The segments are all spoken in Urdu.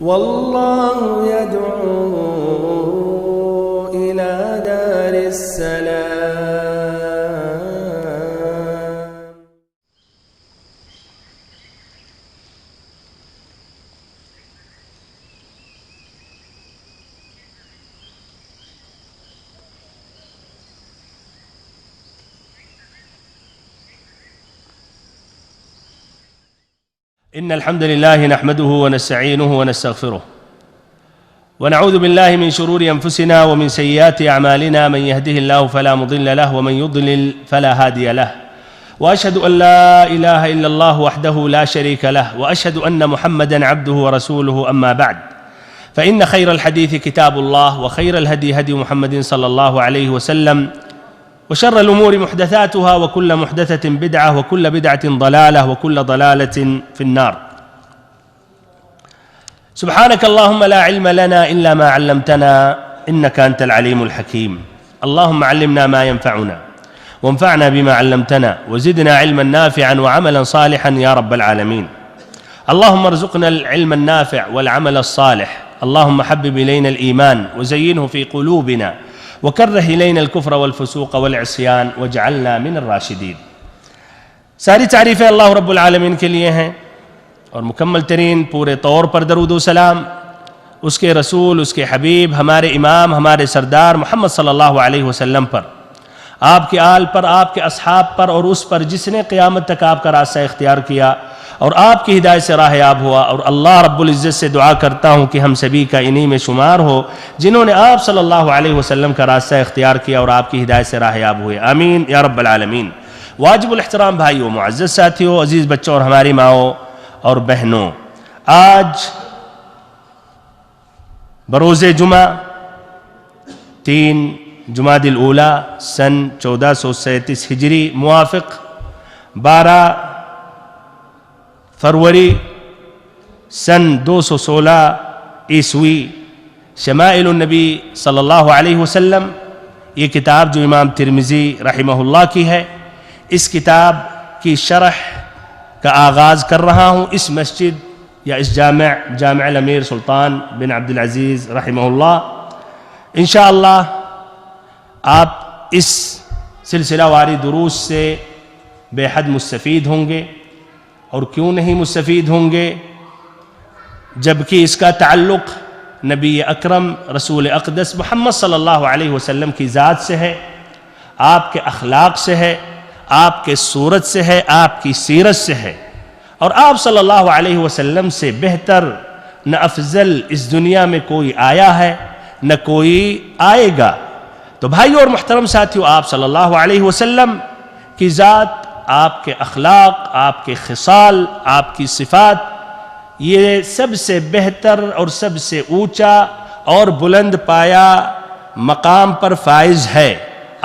والله يدعو إلى دار السلام. إن الحمد لله نحمده ونستعينه ونستغفره ونعوذ بالله من شرور أنفسنا ومن سيئات أعمالنا، من يهده الله فلا مضل له ومن يضلل فلا هادي له، وأشهد أن لا إله إلا الله وحده لا شريك له، وأشهد أن محمدًا عبده ورسوله. أما بعد، فإن خير الحديث كتاب الله، وخير الهدي هدي محمد صلى الله عليه وسلم، وشر الأمور محدثاتها، وكل محدثة بدعة، وكل بدعة ضلالة، وكل ضلالة في النار. سبحانك اللهم لا علم لنا إلا ما علمتنا إنك أنت العليم الحكيم. اللهم علمنا ما ينفعنا وانفعنا بما علمتنا وزدنا علما نافعا وعملا صالحا يا رب العالمين. اللهم ارزقنا العلم النافع والعمل الصالح. اللهم حبب إلينا الإيمان وزينه في قلوبنا وكره إلينا الكفر والفسوق والعصيان واجعلنا من الراشدين. ساری تعریفیں اللہ رب العالمین کے لیے ہیں، اور مکمل ترین پورے طور پر درود و سلام اس کے رسول، اس کے حبیب، ہمارے امام، ہمارے سردار محمد صلی اللہ علیہ وسلم پر، آپ کے آل پر، آپ کے اصحاب پر، اور اس پر جس نے قیامت تک آپ کا راستہ اختیار کیا اور آپ کی ہدایت سے راہ یاب ہوا. اور اللہ رب العزت سے دعا کرتا ہوں کہ ہم سبھی کا انہی میں شمار ہو جنہوں نے آپ صلی اللہ علیہ وسلم کا راستہ اختیار کیا اور آپ کی ہدایت سے راہ یاب ہوئے. آمین یا رب العالمین. واجب الاحترام بھائیوں، معزز ساتھیوں، عزیز بچوں اور ہماری ماؤں اور بہنوں، آج بروز جمعہ 3 جمادی الاولیٰ سن 1437 ہجری موافق 12 فروری سن 216 عیسوی، شمائل النبی صلی اللہ علیہ وسلم، یہ کتاب جو امام ترمذی رحمہ اللہ کی ہے، اس کتاب کی شرح کا آغاز کر رہا ہوں اس مسجد یا اس جامع الامیر سلطان بن عبدالعزیز رحمہ اللہ. انشاءاللہ آپ اس سلسلہ واری دروس سے بے حد مستفید ہوں گے، اور کیوں نہیں مستفید ہوں گے جبکہ اس کا تعلق نبی اکرم رسول اقدس محمد صلی اللہ علیہ وسلم کی ذات سے ہے، آپ کے اخلاق سے ہے، آپ کے صورت سے ہے، آپ کی سیرت سے ہے. اور آپ صلی اللہ علیہ وسلم سے بہتر نہ افضل اس دنیا میں کوئی آیا ہے نہ کوئی آئے گا. تو بھائیو اور محترم ساتھیو، آپ صلی اللہ علیہ وسلم کی ذات، آپ کے اخلاق، آپ کے خصال، آپ کی صفات، یہ سب سے بہتر اور سب سے اونچا اور بلند پایا مقام پر فائز ہے.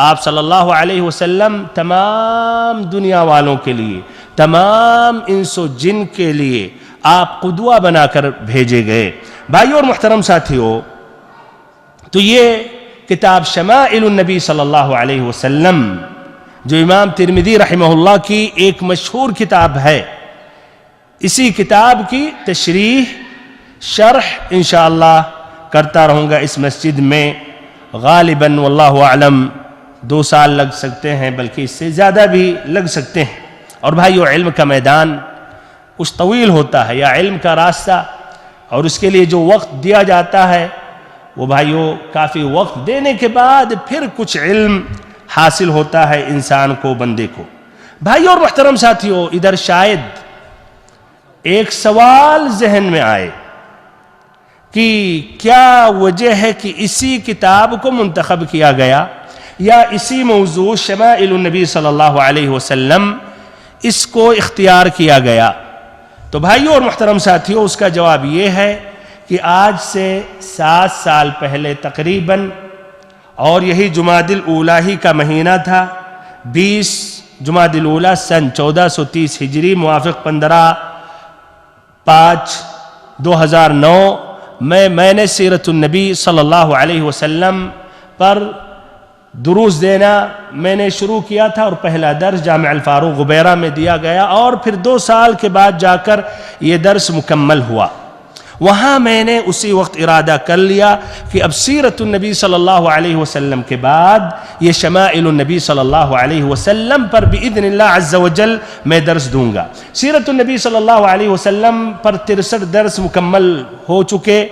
آپ صلی اللہ علیہ وسلم تمام دنیا والوں کے لیے، تمام انس و جن کے لیے آپ قدوہ بنا کر بھیجے گئے. بھائیو اور محترم ساتھیو، تو یہ کتاب شمائل النبی صلی اللہ علیہ وسلم جو امام ترمذی رحمہ اللہ کی ایک مشہور کتاب ہے، اسی کتاب کی تشریح، شرح انشاءاللہ کرتا رہوں گا اس مسجد میں. غالباً واللہ اعلم 2 سال لگ سکتے ہیں، بلکہ اس سے زیادہ بھی لگ سکتے ہیں. اور بھائیو، علم کا میدان کچھ طویل ہوتا ہے، یا علم کا راستہ، اور اس کے لیے جو وقت دیا جاتا ہے وہ بھائیو کافی وقت دینے کے بعد پھر کچھ علم حاصل ہوتا ہے انسان کو، بندے کو. بھائیو اور محترم ساتھیو، ادھر شاید ایک سوال ذہن میں آئے کہ کیا وجہ ہے کہ اسی کتاب کو منتخب کیا گیا، یا اسی موضوع شمائل النبی صلی اللہ علیہ وسلم اس کو اختیار کیا گیا. تو بھائیو اور محترم ساتھیو، اس کا جواب یہ ہے کہ آج سے 7 سال پہلے تقریباً، اور یہی جمادی الاولیٰ ہی کا مہینہ تھا، 20 جمادی الاولیٰ سن 1430 ہجری موافق 15/5/2009 میں نے سیرت النبی صلی اللہ علیہ وسلم پر دروس دینا میں نے شروع کیا تھا، اور پہلا درس جامع الفاروق غبیرہ میں دیا گیا، اور پھر 2 سال کے بعد جا کر یہ درس مکمل ہوا. وہاں میں نے اسی وقت ارادہ کر لیا کہ اب سیرت النبی صلی اللہ علیہ وسلم کے بعد یہ شمائل النبی صلی اللہ علیہ وسلم پر بإذن اللہ عز و جل میں درس دوں گا۔ سیرت النبی صلی اللہ علیہ وسلم پر 63 درس مکمل ہو چکے،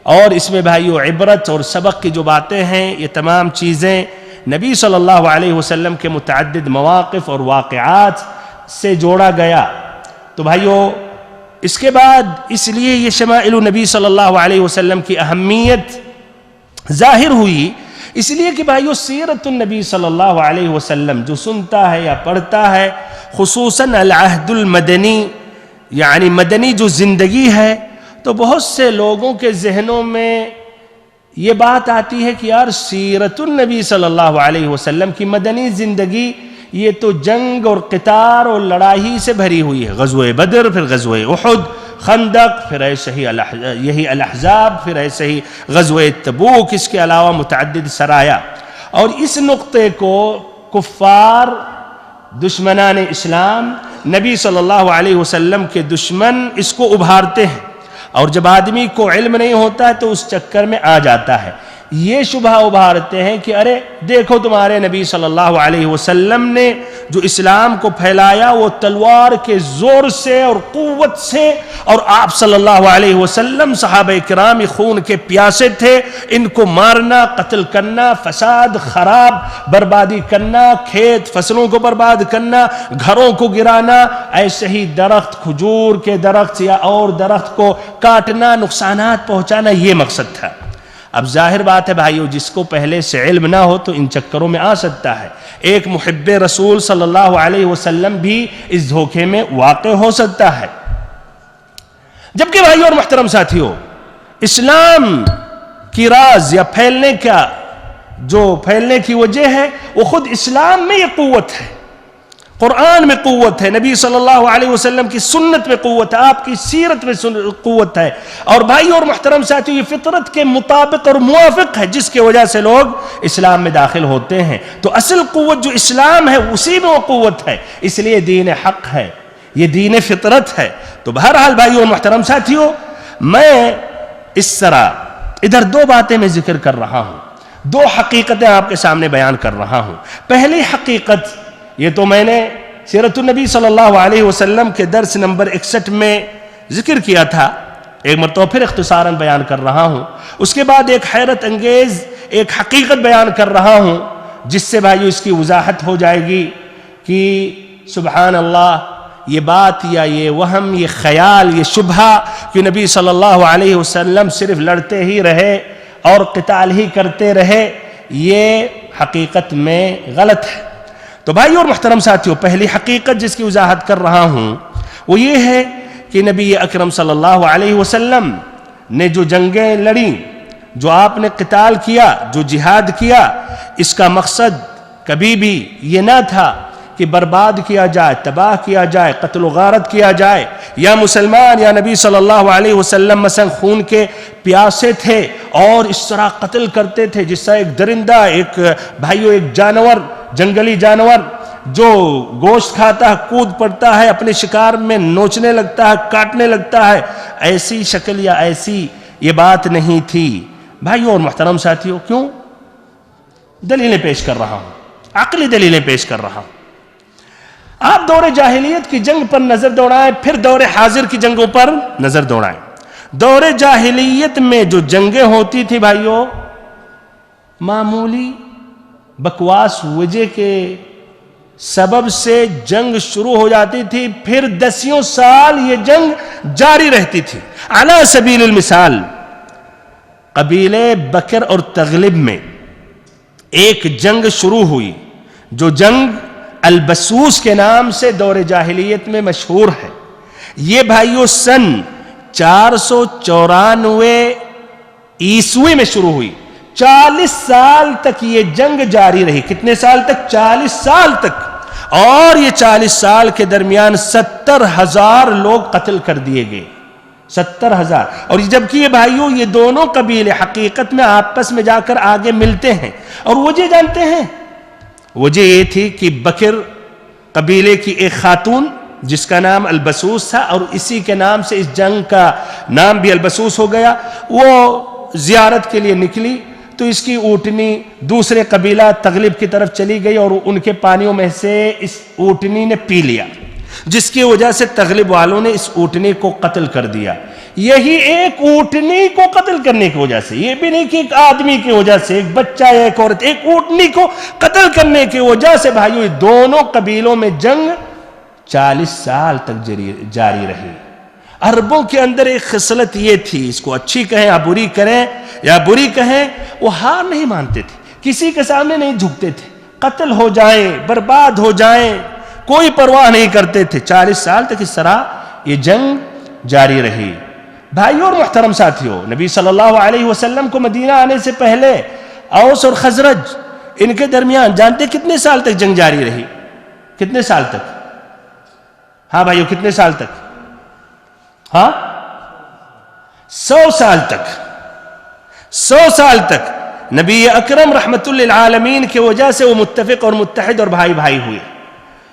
اور اس میں بھائیو عبرت اور سبق کی جو باتیں ہیں یہ تمام چیزیں نبی صلی اللہ علیہ وسلم کے متعدد مواقف اور واقعات سے جوڑا گیا۔ تو بھائیو اس کے بعد اس لیے یہ شمائل نبی صلی اللہ علیہ وسلم کی اہمیت ظاہر ہوئی، اس لیے کہ بھائیو سیرت النبی صلی اللہ علیہ وسلم جو سنتا ہے یا پڑھتا ہے، خصوصاً العہد المدنی یعنی مدنی جو زندگی ہے، تو بہت سے لوگوں کے ذہنوں میں یہ بات آتی ہے کہ یار سیرت النبی صلی اللہ علیہ وسلم کی مدنی زندگی یہ تو جنگ اور قتال اور لڑائی سے بھری ہوئی ہے، غزوہ بدر، پھر غزوہ احد، خندق، پھر ایسے ہی یہی الاحزاب، پھر ایسے ہی غزوہ تبوک، اس کے علاوہ متعدد سرایا۔ اور اس نقطے کو کفار، دشمنان اسلام، نبی صلی اللہ علیہ وسلم کے دشمن اس کو ابھارتے ہیں، اور جب آدمی کو علم نہیں ہوتا ہے تو اس چکر میں آ جاتا ہے۔ یہ شبہ ابھارتے ہیں کہ ارے دیکھو تمہارے نبی صلی اللہ علیہ وسلم نے جو اسلام کو پھیلایا وہ تلوار کے زور سے اور قوت سے، اور آپ صلی اللہ علیہ وسلم صحابہ کرام خون کے پیاسے تھے، ان کو مارنا، قتل کرنا، فساد، خراب، بربادی کرنا، کھیت فصلوں کو برباد کرنا، گھروں کو گرانا، ایسے ہی درخت، کھجور کے درخت یا اور درخت کو کاٹنا، نقصانات پہنچانا، یہ مقصد تھا۔ اب ظاہر بات ہے بھائیو، جس کو پہلے سے علم نہ ہو تو ان چکروں میں آ سکتا ہے۔ ایک محب رسول صلی اللہ علیہ وسلم بھی اس دھوکے میں واقع ہو سکتا ہے۔ جبکہ بھائیو اور محترم ساتھیو، اسلام کی راز یا پھیلنے کی وجہ ہے وہ خود اسلام میں یہ قوت ہے، قرآن میں قوت ہے، نبی صلی اللہ علیہ وسلم کی سنت میں قوت ہے، آپ کی سیرت میں قوت ہے، اور بھائی اور محترم ساتھیو یہ فطرت کے مطابق اور موافق ہے، جس کی وجہ سے لوگ اسلام میں داخل ہوتے ہیں۔ تو اصل قوت جو اسلام ہے اسی میں وہ قوت ہے، اس لیے دین حق ہے، یہ دین فطرت ہے۔ تو بہرحال بھائی اور محترم ساتھیو، میں اس طرح ادھر دو باتیں میں ذکر کر رہا ہوں، دو حقیقتیں آپ کے سامنے بیان کر رہا ہوں۔ پہلی حقیقت یہ تو میں نے سیرت النبی صلی اللہ علیہ وسلم کے درس نمبر 61 میں ذکر کیا تھا، ایک مرتبہ پھر اختصاراً بیان کر رہا ہوں۔ اس کے بعد ایک حیرت انگیز ایک حقیقت بیان کر رہا ہوں، جس سے بھائیو اس کی وضاحت ہو جائے گی کہ سبحان اللہ، یہ بات یا یہ وہم، یہ خیال، یہ شبہ کہ نبی صلی اللہ علیہ وسلم صرف لڑتے ہی رہے اور قتال ہی کرتے رہے، یہ حقیقت میں غلط ہے۔ تو بھائی اور محترم ساتھیو، پہلی حقیقت جس کی وضاحت کر رہا ہوں وہ یہ ہے کہ نبی اکرم صلی اللہ علیہ وسلم نے جو جنگیں لڑیں، جو آپ نے قتال کیا، جو جہاد کیا، اس کا مقصد کبھی بھی یہ نہ تھا کہ برباد کیا جائے، تباہ کیا جائے، قتل و غارت کیا جائے، یا مسلمان یا نبی صلی اللہ علیہ وسلم مثلا خون کے پیاسے تھے اور اس طرح قتل کرتے تھے جس طرح ایک درندہ، ایک بھائیو ایک جانور، جنگلی جانور جو گوشت کھاتا ہے، کود پڑتا ہے، اپنے شکار میں نوچنے لگتا ہے، کاٹنے لگتا ہے، ایسی شکل یا ایسی یہ بات نہیں تھی۔ بھائیو اور محترم ساتھیو، کیوں؟ دلیلیں پیش کر رہا ہوں، عقلی دلیلیں پیش کر رہا ہوں۔ آپ دور جاہلیت کی جنگ پر نظر دوڑائیں، پھر دور حاضر کی جنگوں پر نظر دوڑائیں۔ دور جاہلیت میں جو جنگیں ہوتی تھی بھائیو، معمولی بکواس وجہ کے سبب سے جنگ شروع ہو جاتی تھی، پھر 10 سال یہ جنگ جاری رہتی تھی۔ علی سبیل المثال، قبیلے بکر اور تغلب میں ایک جنگ شروع ہوئی، جو جنگ البسوس کے نام سے دور جاہلیت میں مشہور ہے۔ یہ بھائیو سن 494 عیسوی میں شروع ہوئی، 40 سال تک یہ جنگ جاری رہی۔ کتنے سال تک؟ 40 سال تک۔ اور یہ 40 سال کے درمیان 70,000 لوگ قتل کر دیے گئے، 70,000۔ اور جبکہ یہ بھائیو یہ دونوں قبیلے حقیقت میں آپس میں جا کر آگے ملتے ہیں، اور وجہ جانتے ہیں؟ وجہ یہ تھی کہ بکر قبیلے کی ایک خاتون جس کا نام البسوس تھا، اور اسی کے نام سے اس جنگ کا نام بھی البسوس ہو گیا، وہ زیارت کے لیے نکلی تو اس کی اونٹنی دوسرے قبیلہ تغلب کی طرف چلی گئی اور ان کے پانیوں میں سے اس اونٹنی نے پی لیا، جس کی وجہ سے تغلب والوں نے اس اونٹنی کو قتل کر دیا۔ یہی ایک اونٹنی کو قتل کرنے کی وجہ سے، یہ بھی نہیں کہ ایک آدمی کی وجہ سے، ایک بچہ یا ایک عورت، ایک اونٹنی کو قتل کرنے کی وجہ سے بھائیو دونوں قبیلوں میں جنگ 40 سال تک جاری رہی۔ عربوں کے اندر ایک خصلت یہ تھی، اس کو اچھی کہیں یا بری کریں یا بری کہیں، وہ ہار نہیں مانتے تھے، کسی کے سامنے نہیں جھکتے تھے، قتل ہو جائیں، برباد ہو جائیں، کوئی پرواہ نہیں کرتے تھے۔ 40 سال تک اس طرح یہ جنگ جاری رہی۔ بھائیو اور محترم ساتھیو، نبی صلی اللہ علیہ وسلم کو مدینہ آنے سے پہلے اوس اور خزرج ان کے درمیان جانتے کتنے سال تک جنگ جاری رہی؟ کتنے سال تک؟ ہاں بھائیو کتنے سال تک؟ ہاں 100 سال تک۔ 100 سال تک نبی اکرم رحمت للعالمین کی وجہ سے وہ متفق اور متحد اور بھائی بھائی ہوئے۔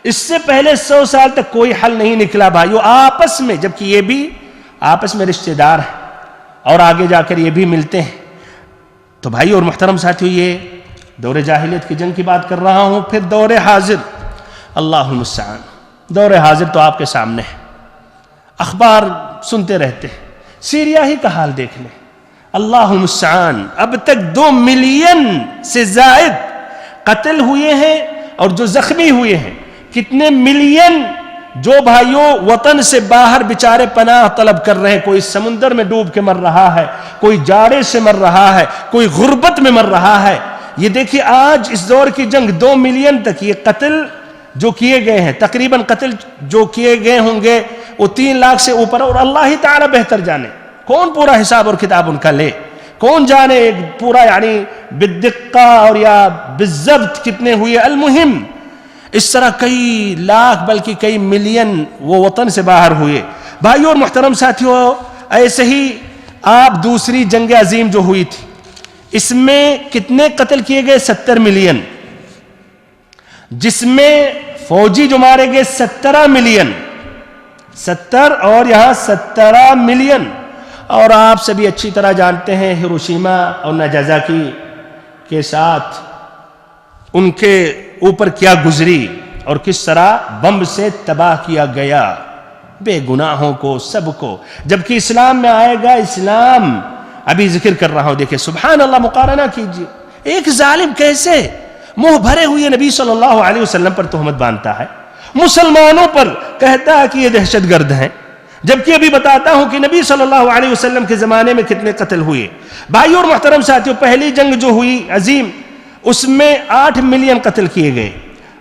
اس سے پہلے 100 سال تک کوئی حل نہیں نکلا بھائیو آپس میں، جبکہ یہ بھی آپس میں رشتہ دار ہیں اور آگے جا کر یہ بھی ملتے ہیں۔ تو بھائی اور محترم ساتھیو، یہ دور جاہلیت کی جنگ کی بات کر رہا ہوں۔ پھر دور حاضر، اللہ المستعان، دور حاضر تو آپ کے سامنے ہے، اخبار سنتے رہتے ہیں، سیریا ہی کا حال دیکھ لیں، اللہ المستعان۔ اب تک 2 ملین سے زائد قتل ہوئے ہیں اور جو زخمی ہوئے ہیں، کتنے ملین جو بھائیوں وطن سے باہر بیچارے پناہ طلب کر رہے ہیں، کوئی سمندر میں ڈوب کے مر رہا ہے، کوئی جاڑے سے مر رہا ہے، کوئی غربت میں مر رہا ہے۔ یہ دیکھیے آج اس دور کی جنگ 2 ملین تک یہ قتل جو کیے گئے ہیں، تقریباً قتل جو کیے گئے ہوں گے وہ 3 لاکھ سے اوپر، اور اللہ ہی تعالی بہتر جانے کون پورا حساب اور کتاب ان کا لے، کون جانے ایک پورا یعنی بالدقہ اور یا بالضبط کتنے ہوئے۔ المہم اس طرح کئی لاکھ بلکہ کئی ملین وہ وطن سے باہر ہوئے۔ بھائیو اور محترم ساتھیو، ایسے ہی آپ دوسری جنگ عظیم جو ہوئی تھی، اس میں کتنے قتل کیے گئے؟ 70 ملین، جس میں فوجی جو مارے گئے 17 ملین، 70 اور یہاں 17 ملین۔ اور آپ سبھی اچھی طرح جانتے ہیں ہیروشیما اور ناگاساکی کے ساتھ ان کے اوپر کیا گزری اور کس طرح بم سے تباہ کیا گیا بے گناہوں کو، سب کو۔ جبکہ اسلام میں آئے گا، اسلام ابھی ذکر کر رہا ہوں، دیکھیں سبحان اللہ، مقارنہ کیجئے، ایک ظالم کیسے منہ بھرے ہوئے نبی صلی اللہ علیہ وسلم پر تہمت باندھتا ہے، مسلمانوں پر کہتا ہے کہ یہ دہشت گرد ہیں، جبکہ ابھی بتاتا ہوں کہ نبی صلی اللہ علیہ وسلم کے زمانے میں کتنے قتل ہوئے۔ بھائیو اور محترم ساتھیو، پہلی جنگ جو ہوئی عظیم، اس میں 8 ملین قتل کیے گئے۔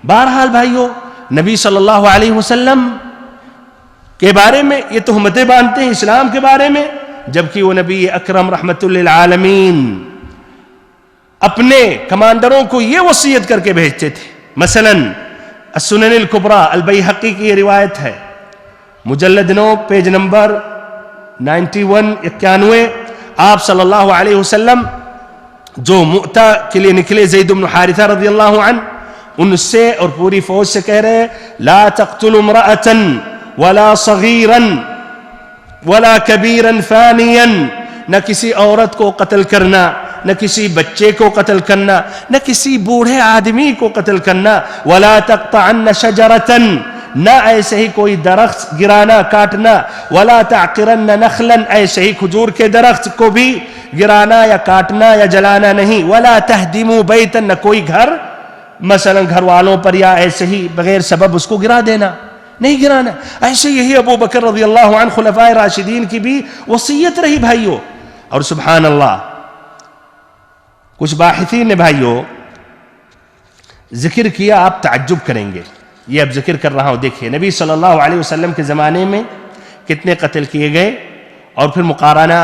بہرحال بھائیو، نبی صلی اللہ علیہ وسلم کے بارے میں یہ تہمتیں باندھتے ہیں اسلام کے بارے میں، جبکہ وہ نبی اکرم رحمت للعالمین اپنے کمانڈروں کو یہ وصیت کر کے بھیجتے تھے۔ مثلا السنن الکبریٰ البیہقی کی یہ روایت ہے، مجلد 9 پیج نمبر 91 آپ صلی اللہ علیہ وسلم جو مؤتہ کے لیے نکلے زید بن حارثہ رضی اللہ عنہ، ان سے اور پوری فوج سے کہہ رہے ہیں لا تقتلوا امرأة ولا صغیرا ولا کبیرا فانیا، نہ کسی عورت کو قتل کرنا، نہ کسی بچے کو قتل کرنا، نہ کسی بوڑھے آدمی کو قتل کرنا، ولا تقطعن شجرة، نہ ایسے ہی کوئی درخت گرانا کاٹنا، ولا تعقرن نخلا، ایسے ہی کھجور کے درخت کو بھی گرانا یا کاٹنا یا جلانا نہیں، ولا تہدموا بیتا، نہ کوئی گھر مثلا گھر والوں پر یا ایسے ہی بغیر سبب اس کو گرا دینا، نہیں گرانا۔ ایسے یہی ابو بکر رضی اللہ عنہ خلفائے راشدین کی بھی وصیت رہی بھائیو۔ اور سبحان اللہ، کچھ باحثین نے بھائیو ذکر کیا، آپ تعجب کریں گے، یہ اب ذکر کر رہا ہوں، دیکھیں نبی صلی اللہ علیہ وسلم کے زمانے میں کتنے قتل کیے گئے اور پھر مقارنہ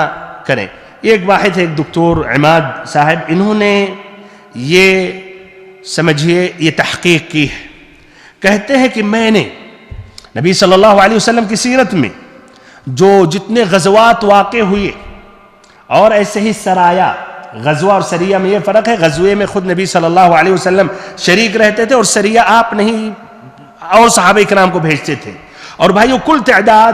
کریں۔ یہ ایک واحد ہے، ایک دکتور عماد صاحب، انہوں نے یہ سمجھیے یہ تحقیق کی ہے، کہتے ہیں کہ میں نے نبی صلی اللہ علیہ وسلم کی سیرت میں جو جتنے غزوات واقع ہوئے اور ایسے ہی سرایا، غزوہ اور سریہ میں یہ فرق ہے، غزوے میں خود نبی صلی اللہ علیہ وسلم شریک رہتے تھے اور سریہ آپ نہیں اور صحابہ کرام کو بھیجتے تھے، اور بھائیو کل تعداد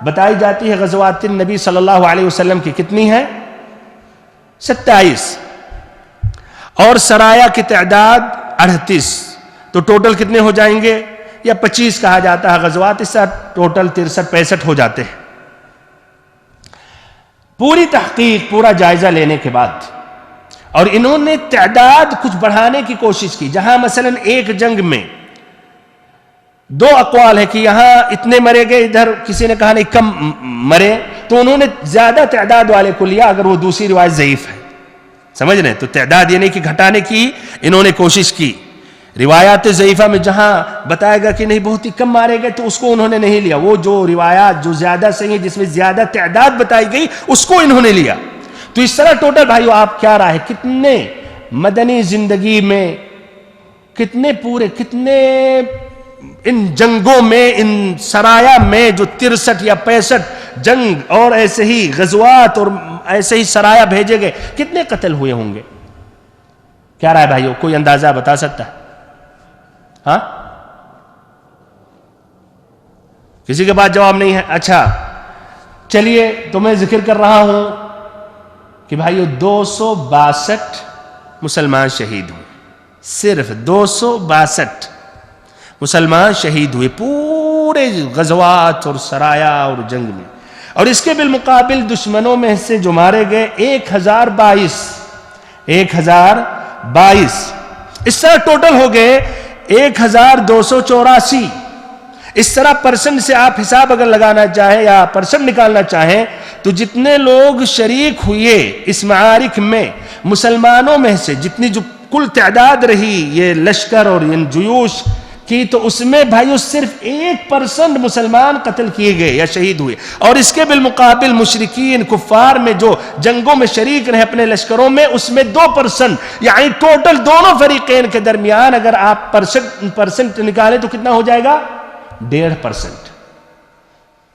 بتائی جاتی ہے غزوات النبی صلی اللہ علیہ وسلم کی کتنی ہے؟ 27، اور سرایا کی تعداد 38، تو ٹوٹل کتنے ہو جائیں گے؟ یا 25 کہا جاتا ہے غزوات، اس سے ٹوٹل 63-65 ہو جاتے ہیں۔ پوری تحقیق، پورا جائزہ لینے کے بعد، اور انہوں نے تعداد کچھ بڑھانے کی کوشش کی، جہاں مثلا ایک جنگ میں 2 اقوال ہے کہ یہاں اتنے مرے گئے، ادھر کسی نے کہا نہیں کم مرے، تو انہوں نے زیادہ تعداد والے کو لیا اگر وہ دوسری روایت ضعیف ہے، سمجھ رہے ہیں؟ تو تعداد یعنی کہ گھٹانے کی انہوں نے کوشش کی۔ روایات ضعیفہ میں جہاں بتایا گا کہ نہیں بہت ہی کم مارے گئے تو اس کو انہوں نے نہیں لیا، وہ جو روایات جو زیادہ صحیح ہیں جس میں زیادہ تعداد بتائی گئی اس کو انہوں نے لیا۔ تو اس طرح ٹوٹل بھائیو آپ کیا رائے، کتنے مدنی زندگی میں، کتنے ان جنگوں میں، ان سرایا میں جو 63 یا 65 جنگ اور ایسے ہی غزوات اور ایسے ہی سرایا بھیجے گئے، کتنے قتل ہوئے ہوں گے؟ کیا رائے بھائیو، کوئی اندازہ بتا سکتا ہے؟ ہاں، کسی کے پاس جواب نہیں ہے؟ اچھا چلیے تو میں ذکر کر رہا ہوں کہ بھائیو 262 مسلمان شہید ہوئے، صرف 262 مسلمان شہید ہوئے پورے غزوات اور سرایا اور جنگ میں، اور اس کے بالمقابل دشمنوں میں سے جو مارے گئے 1022، اس طرح ٹوٹل ہو گئے 1284۔ اس طرح پرسنٹ سے آپ حساب اگر لگانا چاہیں یا پرسنٹ نکالنا چاہیں تو جتنے لوگ شریک ہوئے اس معارک میں مسلمانوں میں سے، جتنی جو کل تعداد رہی یہ لشکر اور ان جیوش کی، تو اس میں بھائیو صرف 1% مسلمان قتل کیے گئے یا شہید ہوئے، اور اس کے بالمقابل مشرکین کفار میں جو جنگوں میں شریک رہے اپنے لشکروں میں، اس میں 2%، یعنی ٹوٹل دونوں فریقین کے درمیان اگر آپ پرسنٹ نکالیں تو کتنا ہو جائے گا؟ 1.5%،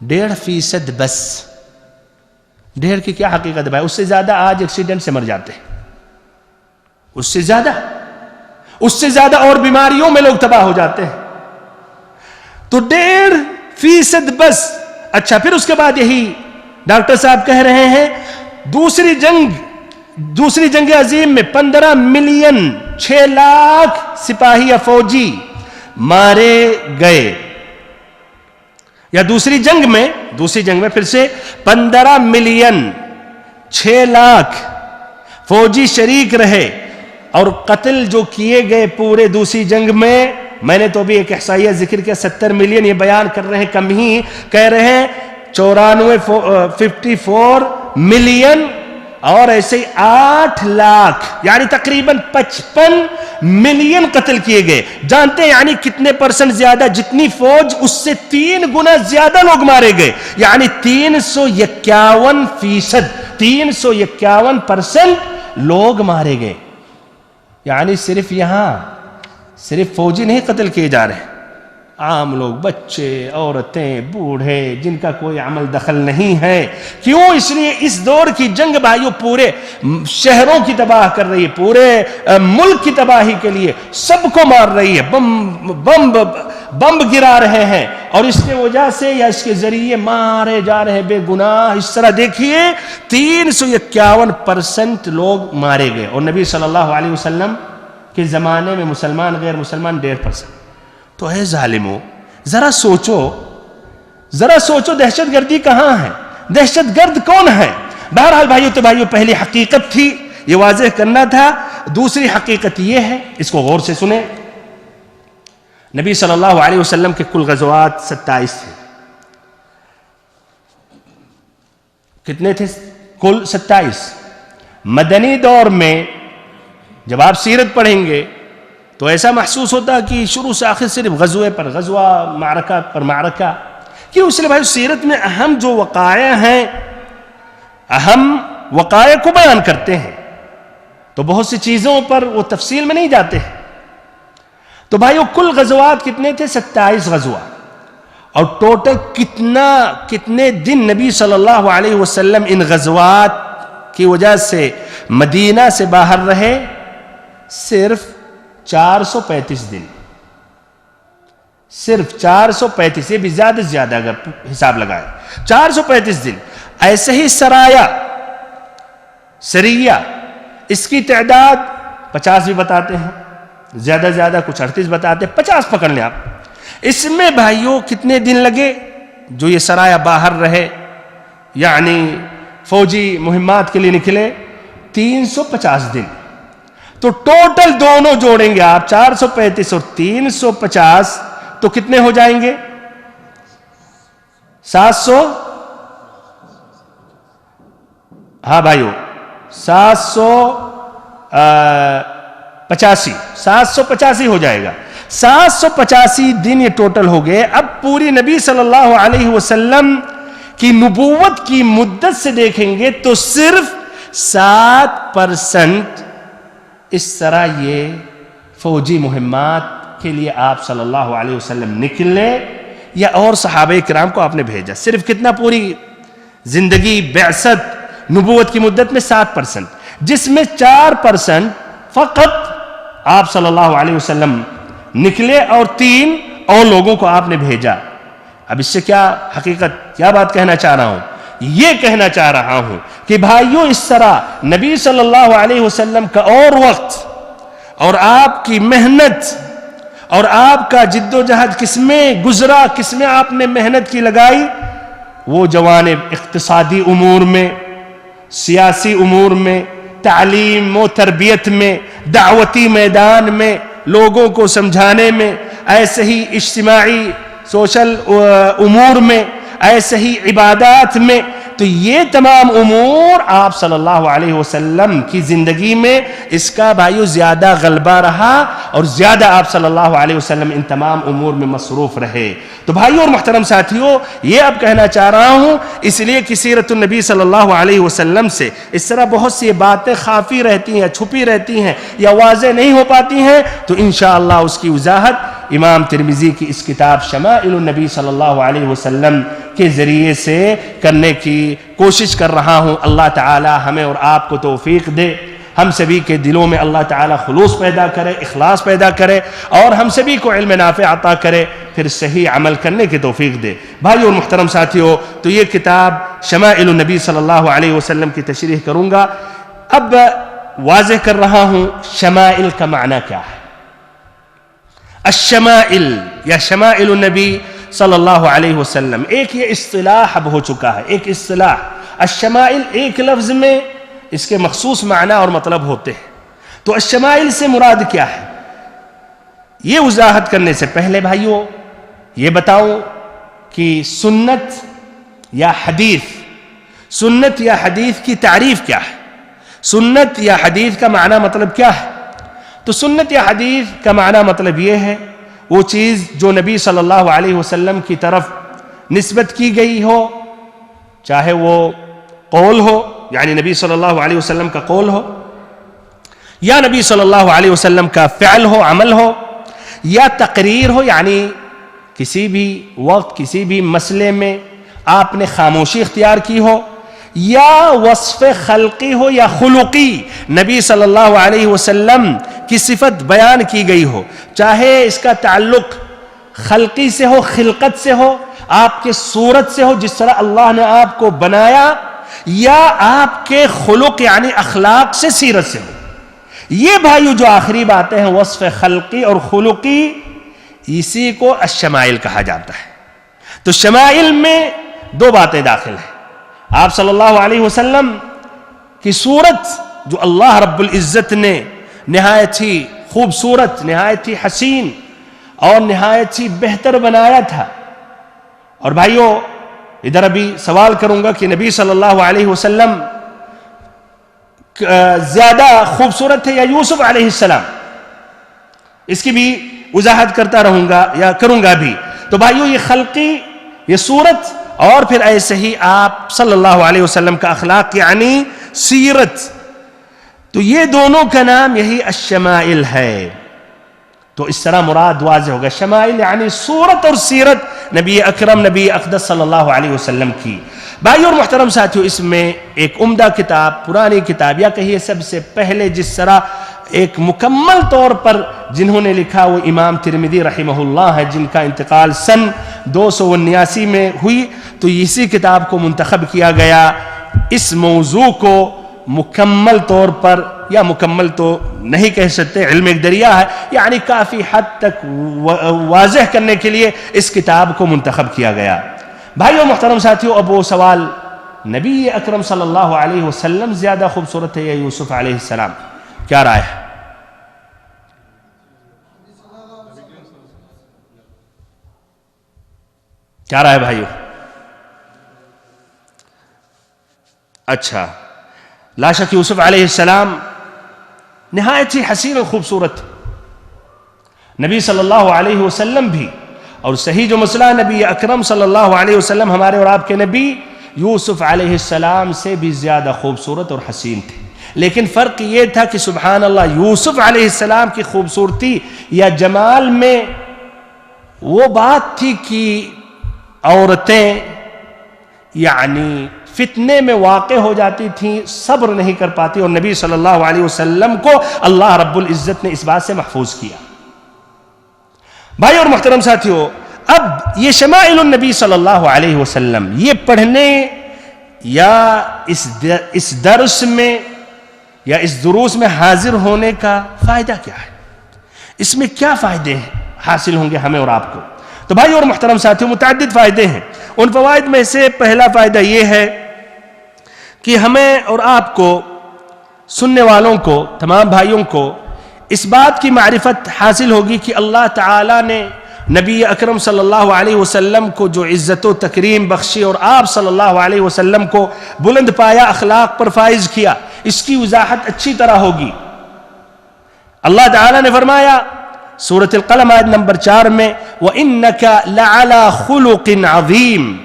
1.5% بس۔ 1.5 کی کیا حقیقت ہے بھائی؟ اس سے زیادہ آج ایکسیڈنٹ سے مر جاتے ہیں، اس سے زیادہ اور بیماریوں میں لوگ تباہ ہو جاتے ہیں، تو 1.5% بس۔ اچھا پھر اس کے بعد یہی ڈاکٹر صاحب کہہ رہے ہیں دوسری جنگ عظیم میں 15 ملین 6 لاکھ سپاہی یا فوجی مارے گئے، یا دوسری جنگ میں پھر سے 15 ملین 6 لاکھ فوجی شریک رہے، اور قتل جو کیے گئے پورے دوسری جنگ میں نے تو بھی ایک احصائیہ ذکر کیا 70 ملین، یہ بیان کر رہے ہیں کم ہی، کہہ رہے ہیں 54 ملین، اور ایسے ہی 8 لاکھ یعنی تقریباً 55 ملین قتل کیے گئے۔ جانتے ہیں یعنی کتنے پرسنٹ زیادہ؟ جتنی فوج اس سے 3 گنا زیادہ لوگ مارے گئے، یعنی 351% لوگ مارے گئے۔ یعنی صرف فوجی نہیں قتل کیے جا رہے، عام لوگ، بچے، عورتیں، بوڑھے، جن کا کوئی عمل دخل نہیں ہے۔ کیوں؟ اس لیے اس دور کی جنگ بھائیوں پورے شہروں کی تباہ کر رہی ہے، پورے ملک کی تباہی کے لیے سب کو مار رہی ہے، بم گرا رہے ہیں، اور اس کی وجہ سے یا اس کے ذریعے مارے جا رہے بے گناہ۔ اس طرح دیکھیے 351% لوگ مارے گئے، اور نبی صلی اللہ علیہ وسلم کے زمانے میں مسلمان غیر مسلمان 1.5%۔ تو اے ظالموں ذرا سوچو دہشت گردی کہاں ہے؟ دہشت گرد کون ہے؟ بہرحال بھائیو پہلی حقیقت تھی، یہ واضح کرنا تھا۔ دوسری حقیقت یہ ہے، اس کو غور سے سنیں، نبی صلی اللہ علیہ وسلم کے کل غزوات 27 تھے۔ کتنے تھے؟ کل 27۔ مدنی دور میں جب آپ سیرت پڑھیں گے تو ایسا محسوس ہوتا کہ شروع سے آخر صرف غزوے پر غزوہ، معرکہ پر معرکہ۔ کیوں؟ اس لیے بھائی سیرت میں اہم جو وقائع ہیں، اہم وقائع کو بیان کرتے ہیں، تو بہت سی چیزوں پر وہ تفصیل میں نہیں جاتے ہیں۔ تو بھائیو کل غزوات کتنے تھے؟ 27 غزوہ، اور ٹوٹل کتنے دن نبی صلی اللہ علیہ وسلم ان غزوات کی وجہ سے مدینہ سے باہر رہے؟ صرف 435 دن، صرف 435، یہ بھی زیادہ سے زیادہ اگر حساب لگائیں 435 دن. ایسے ہی سریہ اس کی تعداد 50 بھی بتاتے ہیں، زیادہ زیادہ کچھ 38 بتاتے ہیں، 50 پکڑ لیں آپ. اس میں بھائیوں کتنے دن لگے جو یہ سرایہ باہر رہے، یعنی فوجی مہمات کے لیے نکلے؟ 350 دن. تو ٹوٹل دونوں جوڑیں گے آپ 435 اور 350 تو کتنے ہو جائیں گے؟ 700. ہاں بھائیو 785 ہو جائے گا. 785 دن یہ ٹوٹل ہو گئے. اب پوری نبی صلی اللہ علیہ وسلم کی نبوت کی مدت سے دیکھیں گے تو صرف 7% اس طرح یہ فوجی مہمات کے لیے آپ صلی اللہ علیہ وسلم نکلے یا اور صحابہ کرام کو آپ نے بھیجا. صرف کتنا پوری زندگی بعثت نبوت کی مدت میں 7%، جس میں 4% فقط آپ صلی اللہ علیہ وسلم نکلے اور 3 اور لوگوں کو آپ نے بھیجا. اب اس سے کیا حقیقت، کیا بات کہنا چاہ رہا ہوں؟ یہ کہنا چاہ رہا ہوں کہ بھائیوں اس طرح نبی صلی اللہ علیہ وسلم کا اور وقت اور آپ کی محنت اور آپ کا جد و جہد کس میں گزرا، کس میں آپ نے محنت کی لگائی؟ وہ جوانب اقتصادی امور میں، سیاسی امور میں، تعلیم و تربیت میں، دعوتی میدان میں، لوگوں کو سمجھانے میں، ایسے ہی اجتماعی سوشل امور میں، ایسے ہی عبادات میں. تو یہ تمام امور آپ صلی اللہ علیہ وسلم کی زندگی میں اس کا بھائیو زیادہ غلبہ رہا اور زیادہ آپ صلی اللہ علیہ وسلم ان تمام امور میں مصروف رہے. تو بھائیو اور محترم ساتھیو، یہ اب کہنا چاہ رہا ہوں اس لیے کہ سیرت النبی صلی اللہ علیہ وسلم سے اس طرح بہت سی باتیں خافی رہتی ہیں، چھپی رہتی ہیں یا واضح نہیں ہو پاتی ہیں، تو انشاءاللہ اس کی وضاحت امام ترمذی کی اس کتاب شمائل النبی صلی اللہ علیہ وسلم کے ذریعے سے کرنے کی کوشش کر رہا ہوں. اللہ تعالی ہمیں اور آپ کو توفیق دے، ہم سبھی کے دلوں میں اللہ تعالی خلوص پیدا کرے، اخلاص پیدا کرے اور ہم سبھی کو علم نافع عطا کرے، پھر صحیح عمل کرنے کی توفیق دے. بھائیو اور محترم ساتھیو، تو یہ کتاب شمائل النبی صلی اللہ علیہ وسلم کی تشریح کروں گا. اب واضح کر رہا ہوں شمائل کا معنی کیا ہے. الشمائل یا شمائل النبی صلی اللہ علیہ وسلم ایک یہ اصطلاح اب ہو چکا ہے، ایک اصطلاح. الشمائل ایک لفظ میں اس کے مخصوص معنی اور مطلب ہوتے ہیں. تو الشمائل سے مراد کیا ہے، یہ وضاحت کرنے سے پہلے بھائیو یہ بتاؤں کہ سنت یا حدیث کی تعریف کیا ہے. سنت یا حدیث کا معنی مطلب کیا ہے؟ تو سنت یا حدیث کا معنی مطلب یہ ہے وہ چیز جو نبی صلی اللہ علیہ وسلم کی طرف نسبت کی گئی ہو، چاہے وہ قول ہو یعنی نبی صلی اللہ علیہ وسلم کا قول ہو، یا نبی صلی اللہ علیہ وسلم کا فعل ہو، عمل ہو، یا تقریر ہو یعنی کسی بھی وقت کسی بھی مسئلے میں آپ نے خاموشی اختیار کی ہو، یا وصف خلقی ہو یا خلقی نبی صلی اللہ علیہ وسلم کی صفت بیان کی گئی ہو، چاہے اس کا تعلق خلقی سے ہو، خلقت سے ہو، آپ کے صورت سے ہو جس طرح اللہ نے آپ کو بنایا، یا آپ کے خلق یعنی اخلاق سے، سیرت سے ہو. یہ بھائیو جو آخری باتیں ہیں وصف خلقی اور خلقی، اسی کو الشمائل کہا جاتا ہے. تو شمائل میں دو باتیں داخل ہیں. آپ صلی اللہ علیہ وسلم کی صورت جو اللہ رب العزت نے نہایت ہی خوبصورت، نہایت ہی حسین اور نہایت ہی بہتر بنایا تھا. اور بھائیو ادھر ابھی سوال کروں گا کہ نبی صلی اللہ علیہ وسلم زیادہ خوبصورت تھے یا یوسف علیہ السلام؟ اس کی بھی وضاحت کرتا رہوں گا یا کروں گا بھی. تو بھائیو یہ خلقی، یہ صورت، اور پھر ایسے ہی آپ صلی اللہ علیہ وسلم کا اخلاق یعنی سیرت، تو یہ دونوں کا نام یہی الشمائل ہے. تو اس طرح مراد واضح ہوگا، شمائل یعنی صورت اور سیرت نبی اکرم نبی اقدس صلی اللہ علیہ وسلم کی. بھائی اور محترم ساتھیو، اس میں ایک عمدہ کتاب، پرانی کتاب یا کہیے سب سے پہلے جس طرح ایک مکمل طور پر جنہوں نے لکھا وہ امام ترمذی رحمہ اللہ ہے، جن کا انتقال سن 279 میں ہوئی، تو اسی کتاب کو منتخب کیا گیا اس موضوع کو مکمل طور پر، یا مکمل تو نہیں کہہ سکتے، علم ایک دریا ہے، یعنی کافی حد تک واضح کرنے کے لیے اس کتاب کو منتخب کیا گیا۔ بھائیو محترم ساتھیو، اب وہ سوال، نبی اکرم صلی اللہ علیہ وسلم زیادہ خوبصورت ہے یا یوسف علیہ السلام؟ کیا رائے ہے؟ کیا رائے بھائیو؟ اچھا، لا شک یوسف علیہ السلام نہایت ہی حسین و خوبصورت، نبی صلی اللہ علیہ وسلم بھی، اور صحیح جو مسئلہ، نبی اکرم صلی اللہ علیہ وسلم ہمارے اور آپ کے نبی یوسف علیہ السلام سے بھی زیادہ خوبصورت اور حسین تھے، لیکن فرق یہ تھا کہ سبحان اللہ یوسف علیہ السلام کی خوبصورتی یا جمال میں وہ بات تھی کہ عورتیں یعنی فتنے میں واقع ہو جاتی تھیں، صبر نہیں کر پاتی، اور نبی صلی اللہ علیہ وسلم کو اللہ رب العزت نے اس بات سے محفوظ کیا۔ بھائی اور محترم ساتھیو، اب یہ شمائل النبی صلی اللہ علیہ وسلم یہ پڑھنے یا اس درس میں یا اس دروس میں حاضر ہونے کا فائدہ کیا ہے؟ اس میں کیا فائدے حاصل ہوں گے ہمیں اور آپ کو؟ تو بھائی اور محترم ساتھیو، متعدد فائدے ہیں۔ ان فوائد میں سے پہلا فائدہ یہ ہے کہ ہمیں اور آپ کو، سننے والوں کو، تمام بھائیوں کو اس بات کی معرفت حاصل ہوگی کہ اللہ تعالیٰ نے نبی اکرم صلی اللہ علیہ وسلم کو جو عزت و تکریم بخشی اور آپ صلی اللہ علیہ وسلم کو بلند پایا اخلاق پر فائز کیا، اس کی وضاحت اچھی طرح ہوگی۔ اللہ تعالیٰ نے فرمایا سورۃ القلم آیت نمبر 4 میں، وَإِنَّكَ لَعَلَى خُلُقٍ عَظِيمٍ،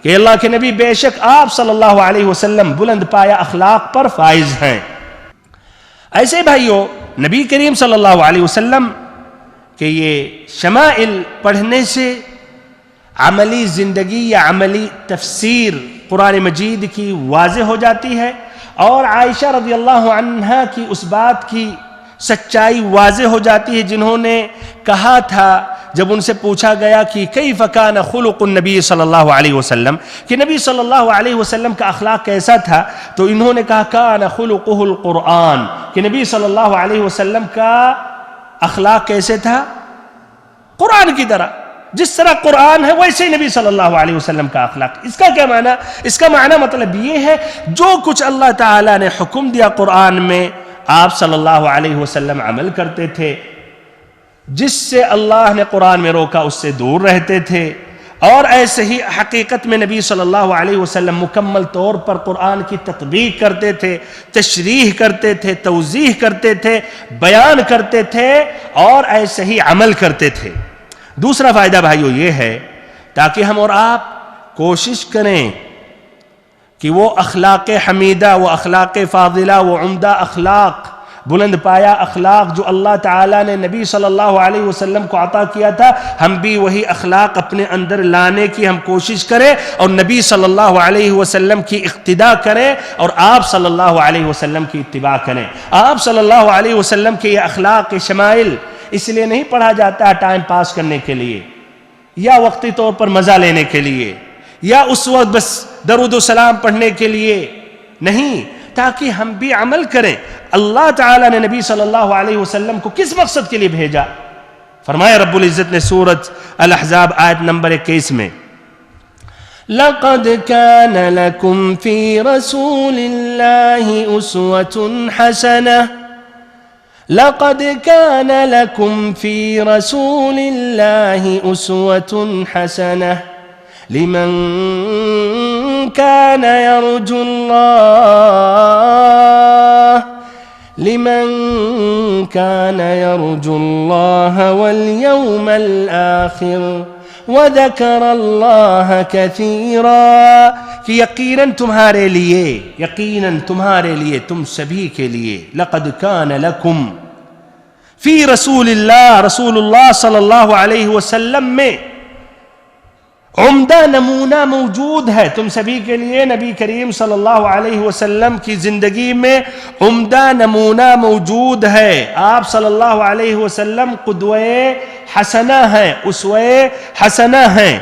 کہ اللہ کے نبی بے شک آپ صلی اللہ علیہ وسلم بلند پایا اخلاق پر فائز ہیں۔ ایسے بھائیو، نبی کریم صلی اللہ علیہ وسلم کہ یہ شمائل پڑھنے سے عملی زندگی یا عملی تفسیر قرآن مجید کی واضح ہو جاتی ہے، اور عائشہ رضی اللہ عنہا کی اس بات کی سچائی واضح ہو جاتی ہے جنہوں نے کہا تھا جب ان سے پوچھا گیا کہ کیف کان خلق النبی صلی اللہ علیہ وسلم، کہ نبی صلی اللہ علیہ وسلم کا اخلاق کیسا تھا، تو انہوں نے کہا کان خلقہ القرآن، کہ نبی صلی اللہ علیہ وسلم کا اخلاق کیسے تھا؟ قرآن کی طرح، جس طرح قرآن ہے ویسے ہی نبی صلی اللہ علیہ وسلم کا اخلاق۔ اس کا کیا معنی؟ اس کا معنی مطلب یہ ہے جو کچھ اللہ تعالیٰ نے حکم دیا قرآن میں آپ صلی اللہ علیہ وسلم عمل کرتے تھے، جس سے اللہ نے قرآن میں روکا اس سے دور رہتے تھے، اور ایسے ہی حقیقت میں نبی صلی اللہ علیہ وسلم مکمل طور پر قرآن کی تطبیق کرتے تھے، تشریح کرتے تھے، توضیح کرتے تھے، بیان کرتے تھے، اور ایسے ہی عمل کرتے تھے۔ دوسرا فائدہ بھائیو یہ ہے تاکہ ہم اور آپ کوشش کریں کہ وہ اخلاق حمیدہ، وہ اخلاق فاضلہ، وہ عمدہ اخلاق، بلند پایا اخلاق جو اللہ تعالیٰ نے نبی صلی اللہ علیہ وسلم کو عطا کیا تھا، ہم بھی وہی اخلاق اپنے اندر لانے کی ہم کوشش کریں، اور نبی صلی اللہ علیہ وسلم کی اقتداء کریں، اور آپ صلی اللہ علیہ وسلم کی اتباع کریں۔ آپ صلی اللہ علیہ وسلم کے یہ اخلاق کے شمائل اس لیے نہیں پڑھا جاتا ہے ٹائم پاس کرنے کے لیے، یا وقتی طور پر مزہ لینے کے لیے، یا اس وقت بس درود و سلام پڑھنے کے لیے نہیں، تاکہ ہم بھی عمل کریں۔ اللہ تعالیٰ نے نبی صلی اللہ علیہ وسلم کو کس مقصد کے لیے بھیجا؟ فرمایا رب العزت نے سورۃ الاحزاب آیت نمبر 21 میں، لَقَدْ كَانَ لَكُمْ فِي رَسُولِ اللَّهِ أُسْوَةٌ حَسَنَةٌ لَقَدْ كَانَ لَكُمْ فِي رَسُولِ اللَّهِ أُسْوَةٌ حَسَنَةٌ لمن كان يرجو الله واليوم الآخر وذكر الله كثيرا، کہ یقیناً تمہارے لیے تم سبھی کے لیے لقد كان لكم فی رسول اللہ صلی اللہ علیہ وسلم میں عمدہ نمونہ موجود ہے تم سبھی کے لیے. نبی کریم صلی اللہ علیہ وسلم کی زندگی میں عمدہ نمونہ موجود ہے. آپ صلی اللہ علیہ وسلم قدوہ حسنہ ہیں، اسوہ حسنہ ہیں.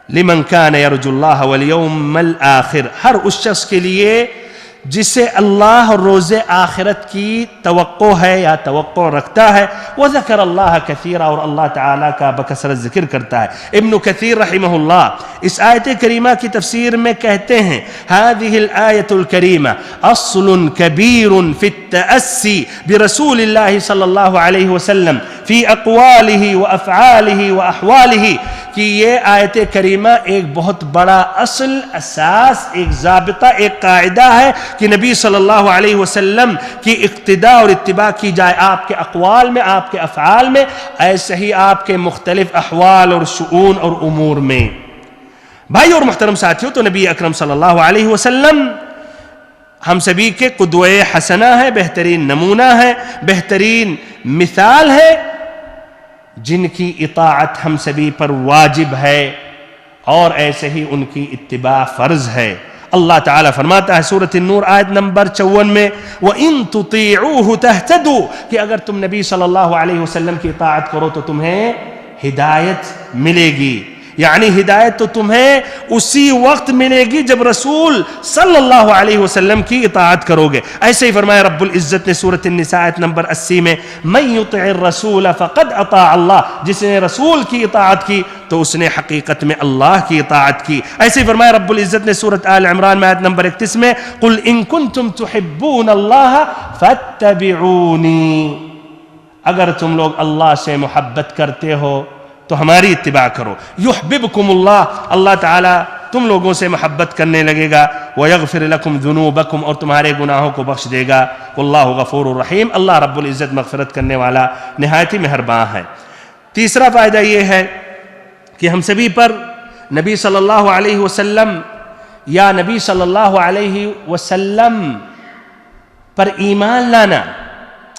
لمن کان یرجو اللہ والیوم الآخر، ہر اس شخص کے لیے جسے اللہ اور روز آخرت کی توقع ہے یا توقع رکھتا ہے. وذکر اللہ کثیرا، اور اللہ تعالیٰ کا بکثرت ذکر کرتا ہے. ابن کثیر رحمہ اللہ اس آیت کریمہ کی تفسیر میں کہتے ہیں هذه الآیة الکریمہ اصل کبیر فی التأسی برسول اللہ صلی اللہ علیہ وسلم فی اقوالہ وافعالہ واحوالہ، کہ یہ آیت کریمہ ایک بہت بڑا اصل، اساس، ایک ضابطہ، ایک قاعدہ ہے کہ نبی صلی اللہ علیہ وسلم کی اقتداء اور اتباع کی جائے آپ کے اقوال میں، آپ کے افعال میں، ایسے ہی آپ کے مختلف احوال اور شؤون اور امور میں. بھائی اور محترم ساتھیوں، تو نبی اکرم صلی اللہ علیہ وسلم ہم سبھی کے قدوہ حسنہ ہے، بہترین نمونہ ہے، بہترین مثال ہے، جن کی اطاعت ہم سبھی پر واجب ہے اور ایسے ہی ان کی اتباع فرض ہے. اللہ تعالیٰ فرماتا ہے سورۃ النور آیت نمبر 54 میں وَإِن تُطِيعُوهُ تَهْتَدُوا، کہ اگر تم نبی صلی اللہ علیہ وسلم کی اطاعت کرو تو تمہیں ہدایت ملے گی. یعنی ہدایت تو تمہیں اسی وقت ملے گی جب رسول صلی اللہ علیہ وسلم کی اطاعت کرو گے. ایسے ہی فرمایا رب العزت نے سورۃ النساء آیت نمبر 80 میں مَن يُطِعِ الرَّسُولَ فَقَدْ أَطَاعَ اللَّهَ، جس نے رسول کی اطاعت کی تو اس نے حقیقت میں اللہ کی اطاعت کی. ایسے ہی فرمایا رب العزت نے سورۃ آل عمران میں آیت نمبر 31 میں قُلْ إِن كُنتُمْ تُحِبُّونَ اللَّهَ فَاتَّبِعُونِي، اگر تم لوگ اللہ سے محبت کرتے ہو تو ہماری اتباع کرو. یحببکم اللہ، اللہ تعالیٰ تم لوگوں سے محبت کرنے لگے گا. ویغفر لکم ذنوبکم، اور تمہارے گناہوں کو بخش دے گا. واللہ غفور الرحیم، اللہ رب العزت مغفرت کرنے والا نہایت ہی مہربان ہے. تیسرا فائدہ یہ ہے کہ ہم سبھی پر نبی صلی اللہ علیہ وسلم یا نبی صلی اللہ علیہ وسلم پر ایمان لانا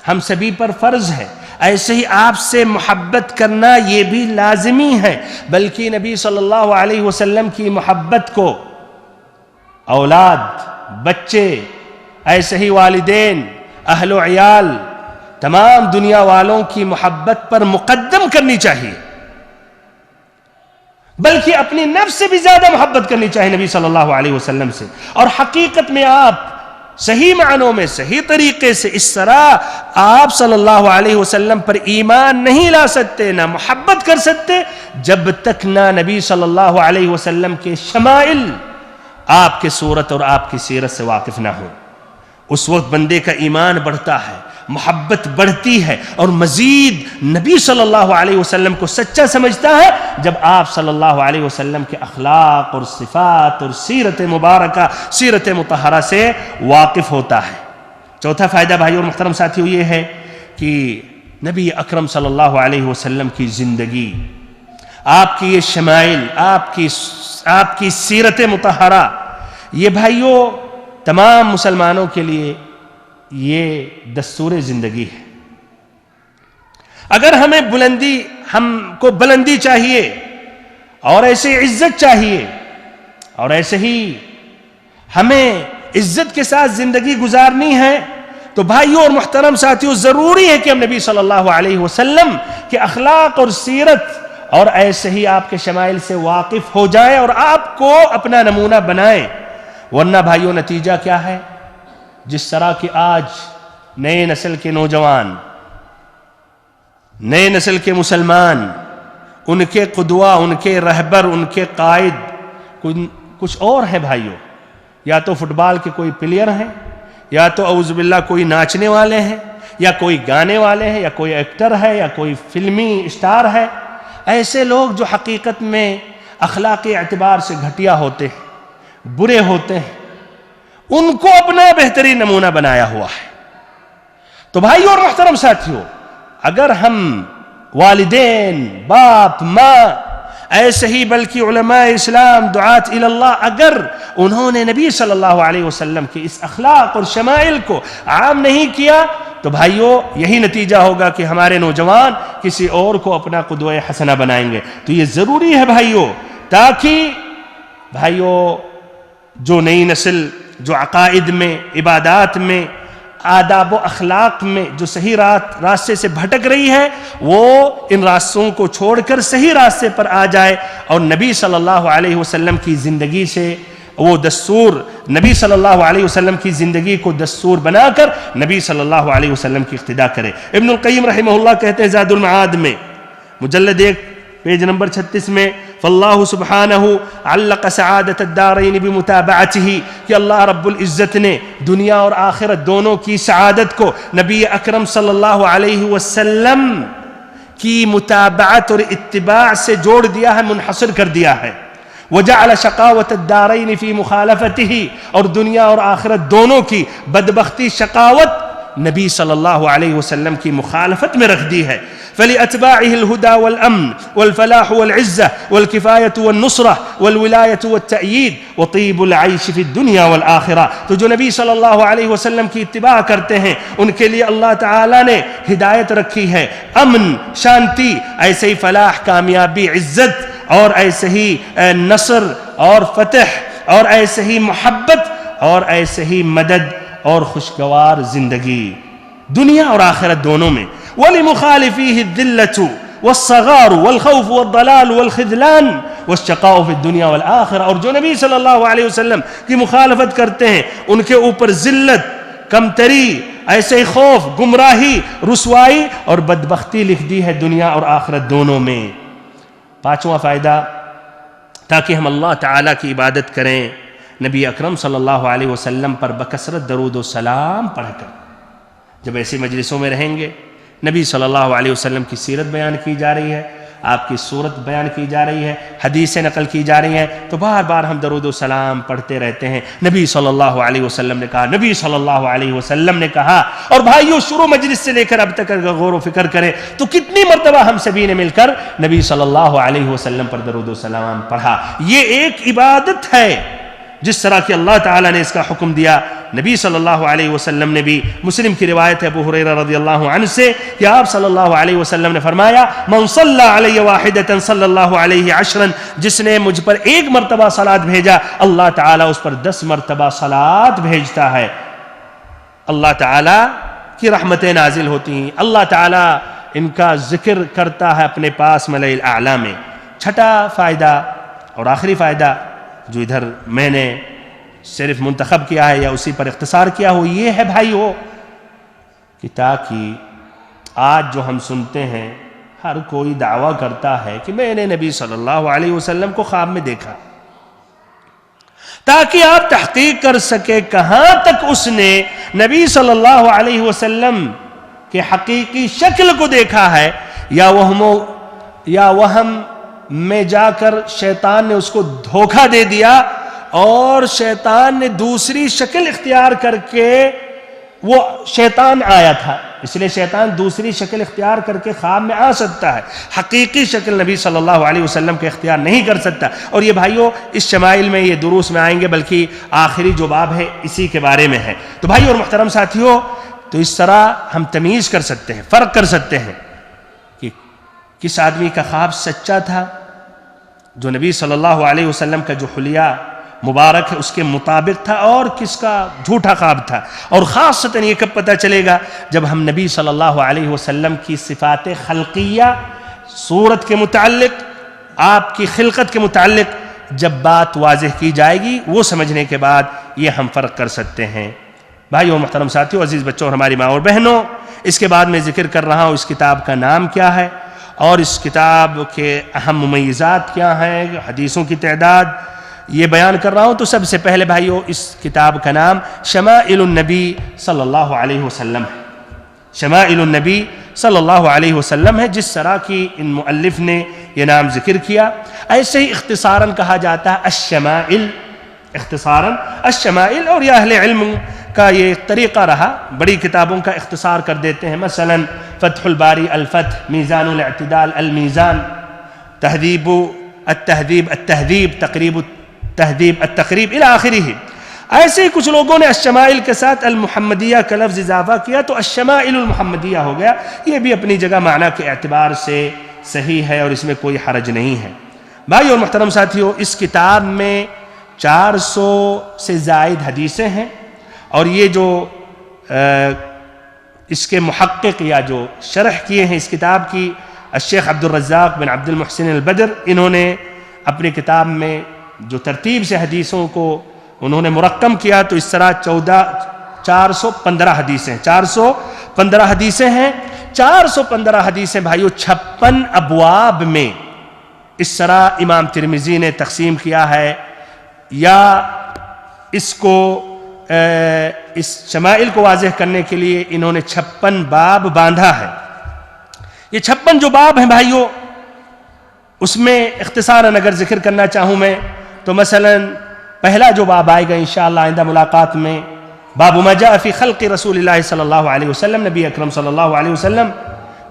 ہم سبھی پر فرض ہے. ایسے ہی آپ سے محبت کرنا یہ بھی لازمی ہے، بلکہ نبی صلی اللہ علیہ وسلم کی محبت کو اولاد، بچے، ایسے ہی والدین، اہل و عیال، تمام دنیا والوں کی محبت پر مقدم کرنی چاہیے، بلکہ اپنی نفس سے بھی زیادہ محبت کرنی چاہیے نبی صلی اللہ علیہ وسلم سے. اور حقیقت میں آپ صحیح معنوں میں، صحیح طریقے سے اس طرح آپ صلی اللہ علیہ وسلم پر ایمان نہیں لا سکتے، نہ محبت کر سکتے، جب تک نہ نبی صلی اللہ علیہ وسلم کے شمائل آپ کے صورت اور آپ کی سیرت سے واقف نہ ہو. اس وقت بندے کا ایمان بڑھتا ہے، محبت بڑھتی ہے، اور مزید نبی صلی اللہ علیہ وسلم کو سچا سمجھتا ہے جب آپ صلی اللہ علیہ وسلم کے اخلاق اور صفات اور سیرت مبارکہ، سیرت مطہرہ سے واقف ہوتا ہے. چوتھا فائدہ بھائی اور محترم ساتھیو یہ ہے کہ نبی اکرم صلی اللہ علیہ وسلم کی زندگی، آپ کی یہ شمائل، آپ کی سیرت مطہرہ، یہ بھائیوں تمام مسلمانوں کے لیے یہ دستور زندگی ہے. اگر ہم کو بلندی چاہیے اور ایسے عزت چاہیے اور ایسے ہی ہمیں عزت کے ساتھ زندگی گزارنی ہے، تو بھائیوں اور محترم ساتھیوں ضروری ہے کہ ہم نبی صلی اللہ علیہ وسلم کے اخلاق اور سیرت اور ایسے ہی آپ کے شمائل سے واقف ہو جائیں اور آپ کو اپنا نمونہ بنائیں. ورنہ بھائیوں نتیجہ کیا ہے؟ جس طرح کہ آج نئے نسل کے نوجوان، نئے نسل کے مسلمان، ان کے قدوہ، ان کے رہبر، ان کے قائد کچھ اور ہیں بھائیوں. یا تو فٹ بال کے کوئی پلیئر ہیں، یا تو اعوذ باللہ کوئی ناچنے والے ہیں، یا کوئی گانے والے ہیں، یا کوئی ایکٹر ہے، یا کوئی فلمی اسٹار ہے. ایسے لوگ جو حقیقت میں اخلاقی اعتبار سے گھٹیا ہوتے ہیں، برے ہوتے ہیں، ان کو اپنا بہترین نمونہ بنایا ہوا ہے. تو بھائیو اور محترم ساتھیو، اگر ہم والدین، باپ، ماں، ایسے ہی بلکہ علماء اسلام، دعات اللہ، اگر انہوں نے نبی صلی اللہ علیہ وسلم کے اس اخلاق اور شمائل کو عام نہیں کیا تو بھائیو یہی نتیجہ ہوگا کہ ہمارے نوجوان کسی اور کو اپنا قدوہ حسنہ بنائیں گے. تو یہ ضروری ہے بھائیو تاکہ بھائیوں جو نئی نسل جو عقائد میں، عبادات میں، آداب و اخلاق میں جو صحیح راستے سے بھٹک رہی ہے، وہ ان راستوں کو چھوڑ کر صحیح راستے پر آ جائے اور نبی صلی اللہ علیہ وسلم کی زندگی سے وہ دستور، نبی صلی اللہ علیہ وسلم کی زندگی کو دستور بنا کر نبی صلی اللہ علیہ وسلم کی اقتداء کرے۔ ابن القیم رحمہ اللہ کہتے ہیں زاد المعاد میں مجلد 1 پیج نمبر 36 میں، فاللہ سبحانہ علق سعادت الدارین بمتابعته، کہ اللہ رب العزت نے دنیا اور آخرت دونوں کی سعادت کو نبی اکرم صلی اللہ علیہ وسلم کی متابعت اور اتباع سے جوڑ دیا ہے، منحصر کر دیا ہے۔ وجعل شقاوت الدارین فی مخالفته، اور دنیا اور آخرت دونوں کی بدبختی، شقاوت نبی صلی اللہ علیہ وسلم کی مخالفت میں رکھ دی ہے۔ فلأتباعه الهدى والأمن والفلاح والعزة والكفاية والنصرة والولاية والتأييد وطيب العيش في الدنيا والآخرة، تو جو نبی صلی اللہ علیہ وسلم کی اتباع کرتے ہیں ان کے لیے اللہ تعالیٰ نے ہدایت رکھی ہے، امن، شانتی، ایسے ہی فلاح، کامیابی، عزت، اور ایسے ہی نصر اور فتح، اور ایسے ہی محبت، اور ایسے ہی مدد اور خوشگوار زندگی دنیا اور آخرت دونوں میں۔ وَلِمُخَالِفِيهِ الذِّلَّةُ وَالصَّغَارُ وَالْخَوْفُ وَالضَّلَالُ وَالْخِذْلَانُ وَالشَّقَاءُ فِي الدُّنْيَا وَالْآخِرَةِ، اور جو نبی صلی اللہ علیہ وسلم کی مخالفت کرتے ہیں ان کے اوپر ذلت، کمتری، ایسے ہی خوف، گمراہی، رسوائی اور بدبختی لکھ دی ہے دنیا اور آخرت دونوں میں۔ پانچواں فائدہ، تاکہ ہم اللہ تعالیٰ کی عبادت کریں نبی اکرم صلی اللہ علیہ وسلم پر بکثرت درود و سلام پڑھ کر۔ جب ایسی مجلسوں میں رہیں گے، نبی صلی اللہ علیہ وسلم کی سیرت بیان کی جا رہی ہے، آپ کی صورت بیان کی جا رہی ہے، حدیثیں نقل کی جا رہی ہیں، تو بار بار ہم درود و سلام پڑھتے رہتے ہیں۔ نبی صلی اللہ علیہ وسلم نے کہا، نبی صلی اللہ علیہ وسلم نے کہا۔ اور بھائیو شروع مجلس سے لے کر اب تک اگر غور و فکر کریں تو کتنی مرتبہ ہم سبھی نے مل کر نبی صلی اللہ علیہ وسلم پر درود و سلام پڑھا۔ یہ ایک عبادت ہے جس طرح کہ اللہ تعالیٰ نے اس کا حکم دیا، نبی صلی اللہ علیہ وسلم نے بھی۔ مسلم کی روایت ہے ابو ہریرہ رضی اللہ عنہ سے کہ آپ صلی اللہ علیہ وسلم نے فرمایا، من صلی علیہ واحدۃ صلی اللہ علیہ عشرا، جس نے مجھ پر ایک مرتبہ صلاۃ بھیجا اللہ تعالیٰ اس پر 10 مرتبہ صلاۃ بھیجتا ہے۔ اللہ تعالیٰ کی رحمتیں نازل ہوتی ہیں، اللہ تعالیٰ ان کا ذکر کرتا ہے اپنے پاس ملأ الاعلی میں۔ چھٹا فائدہ اور آخری فائدہ جو ادھر میں نے صرف منتخب کیا ہے یا اسی پر اختصار کیا ہو، یہ ہے بھائیو کہ تاکہ آج جو ہم سنتے ہیں ہر کوئی دعویٰ کرتا ہے کہ میں نے نبی صلی اللہ علیہ وسلم کو خواب میں دیکھا، تاکہ آپ تحقیق کر سکے کہاں تک اس نے نبی صلی اللہ علیہ وسلم کے حقیقی شکل کو دیکھا ہے، یا وہم میں جا کر شیطان نے اس کو دھوکہ دے دیا اور شیطان نے دوسری شکل اختیار کر کے، وہ شیطان آیا تھا اس لیے شیطان دوسری شکل اختیار کر کے خواب میں آ سکتا ہے، حقیقی شکل نبی صلی اللہ علیہ وسلم کے اختیار نہیں کر سکتا۔ اور یہ بھائیو اس شمائل میں، یہ دروس میں آئیں گے، بلکہ آخری جو باب ہے اسی کے بارے میں ہے۔ تو بھائی اور محترم ساتھیو، تو اس طرح ہم تمیز کر سکتے ہیں، فرق کر سکتے ہیں کہ کس آدمی کا خواب سچا تھا، جو نبی صلی اللہ علیہ وسلم کا جو حلیہ مبارک ہے اس کے مطابق تھا، اور کس کا جھوٹا خواب تھا۔ اور خاصتاً یہ کب پتہ چلے گا؟ جب ہم نبی صلی اللہ علیہ وسلم کی صفات خلقیہ، صورت کے متعلق، آپ کی خلقت کے متعلق جب بات واضح کی جائے گی، وہ سمجھنے کے بعد یہ ہم فرق کر سکتے ہیں۔ بھائیو اور محترم ساتھیو، عزیز بچوں اور ہماری ماں اور بہنوں، اس کے بعد میں ذکر کر رہا ہوں اس کتاب کا نام کیا ہے اور اس کتاب کے اہم ممیزات کیا ہیں، حدیثوں کی تعداد یہ بیان کر رہا ہوں۔ تو سب سے پہلے بھائیو، اس کتاب کا نام شمائل النبی صلی اللہ علیہ وسلم ہے۔ شمائل النبی صلی اللہ علیہ وسلم ہے، جس طرح کی ان مؤلف نے یہ نام ذکر کیا، ایسے ہی اختصاراً کہا جاتا ہے الشمائل، اختصاراً الشمائل۔ اور یہ اہل علم کا یہ طریقہ رہا، بڑی کتابوں کا اختصار کر دیتے ہیں، مثلا فتح الباری الفتح، میزان الاعتدال المیزان، تہذیب التہذیب التہذیب، تقریب التہذیب التقریب الی آخرہ۔ ایسے ہی کچھ لوگوں نے الشمائل کے ساتھ المحمدیہ کا لفظ اضافہ کیا تو الشمائل المحمدیہ ہو گیا۔ یہ بھی اپنی جگہ معنی کے اعتبار سے صحیح ہے اور اس میں کوئی حرج نہیں ہے۔ بھائی اور محترم ساتھیوں، اس کتاب میں 400 سے زائد حدیثیں ہیں، اور یہ جو اس کے محقق یا جو شرح کیے ہیں اس کتاب کی الشیخ عبد الرزاق بن عبد المحسن البدر، انہوں نے اپنی کتاب میں جو ترتیب سے حدیثوں کو انہوں نے مرقم کیا تو اس طرح 415 حدیثیں 415 حدیثیں ہیں 415 حدیثیں بھائیو 56 ابواب میں اس طرح امام ترمذی نے تقسیم کیا ہے، یا اس کو اس شمائل کو واضح کرنے کے لیے انہوں نے 56 باب باندھا ہے۔ یہ 56 جو باب ہیں بھائیو، اس میں اختصاراً اگر ذکر کرنا چاہوں میں تو مثلا پہلا جو باب آئے گا انشاءاللہ آئندہ ملاقات میں، باب ما جاء فی خلق رسول اللہ صلی اللہ علیہ وسلم، نبی اکرم صلی اللہ علیہ وسلم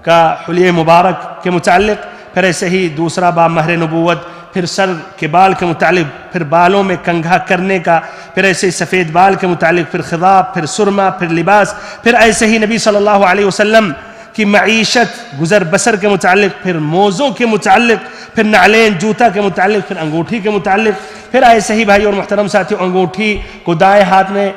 کا حلیہ مبارک کے متعلق، پھر ایسے ہی دوسرا باب مہر نبوت، پھر سر کے بال کے متعلق، پھر بالوں میں کنگھا کرنے کا، پھر ایسے ہی سفید بال کے متعلق، پھر خضاب، پھر سرما، پھر لباس، پھر ایسے ہی نبی صلی اللہ علیہ وسلم کی معیشت گزر بسر کے متعلق، پھر موزوں کے متعلق، پھر نعلین جوتا کے متعلق، پھر انگوٹھی کے متعلق، پھر ایسے ہی بھائی اور محترم ساتھیوں انگوٹھی کو دائیں ہاتھ میں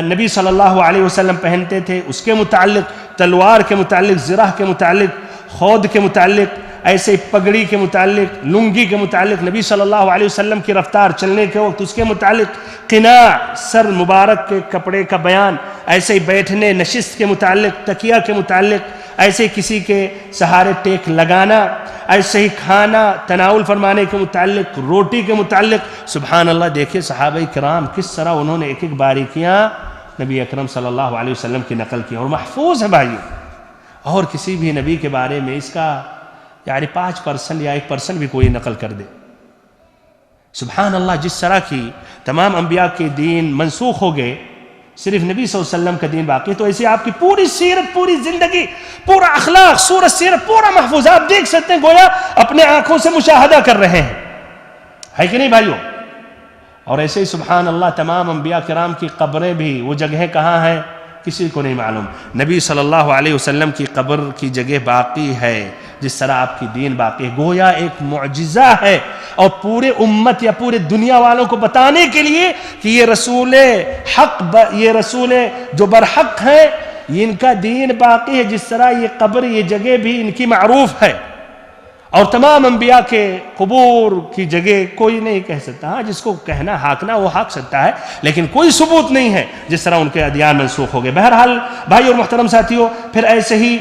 نبی صلی اللہ علیہ وسلم پہنتے تھے اس کے متعلق، تلوار کے متعلق، زرہ کے متعلق، خود کے متعلق، ایسے پگڑی کے متعلق، لنگی کے متعلق، نبی صلی اللہ علیہ وسلم کی رفتار چلنے کے وقت اس کے متعلق، قناع سر مبارک کے کپڑے کا بیان، ایسے ہی بیٹھنے نشست کے متعلق، تکیہ کے متعلق، ایسے ہی کسی کے سہارے ٹیک لگانا، ایسے ہی کھانا تناول فرمانے کے متعلق، روٹی کے متعلق۔ سبحان اللہ، دیکھیں صحابہ کرام کس طرح انہوں نے ایک ایک باریکیاں نبی اکرم صلی اللہ علیہ وسلم کی نقل کی، اور محفوظ ہے بھائی، اور کسی بھی نبی کے بارے میں اس کا یعنی 5% یا 1% بھی کوئی نقل کر دے۔ سبحان اللہ، جس طرح کی تمام انبیاء کے دین منسوخ ہو گئے، صرف نبی صلی اللہ علیہ وسلم کا دین باقی، تو ایسے آپ کی پوری سیرت، پوری زندگی، پورا اخلاق، صورت سیرت پورا محفوظ، آپ دیکھ سکتے ہیں گویا اپنے آنکھوں سے مشاہدہ کر رہے ہیں، ہے کہ نہیں بھائیو؟ اور ایسے ہی سبحان اللہ تمام انبیاء کرام کی قبریں بھی، وہ جگہیں کہاں ہیں کسی کو نہیں معلوم، نبی صلی اللہ علیہ وسلم کی قبر کی جگہ باقی ہے، جس طرح آپ کی دین باقی ہے، گویا ایک معجزہ ہے، اور پورے امت یا پورے دنیا والوں کو بتانے کے لیے کہ یہ رسول حق، یہ رسول جو برحق ہیں، ان کا دین باقی ہے، جس طرح یہ قبر، یہ جگہ بھی ان کی معروف ہے، اور تمام انبیاء کے قبور کی جگہ کوئی نہیں کہہ سکتا، ہاں جس کو کہنا ہاکنا وہ ہاک سکتا ہے، لیکن کوئی ثبوت نہیں ہے، جس طرح ان کے ادیان منسوخ ہو گئے۔ بہرحال بھائی اور محترم ساتھیوں، پھر ایسے ہی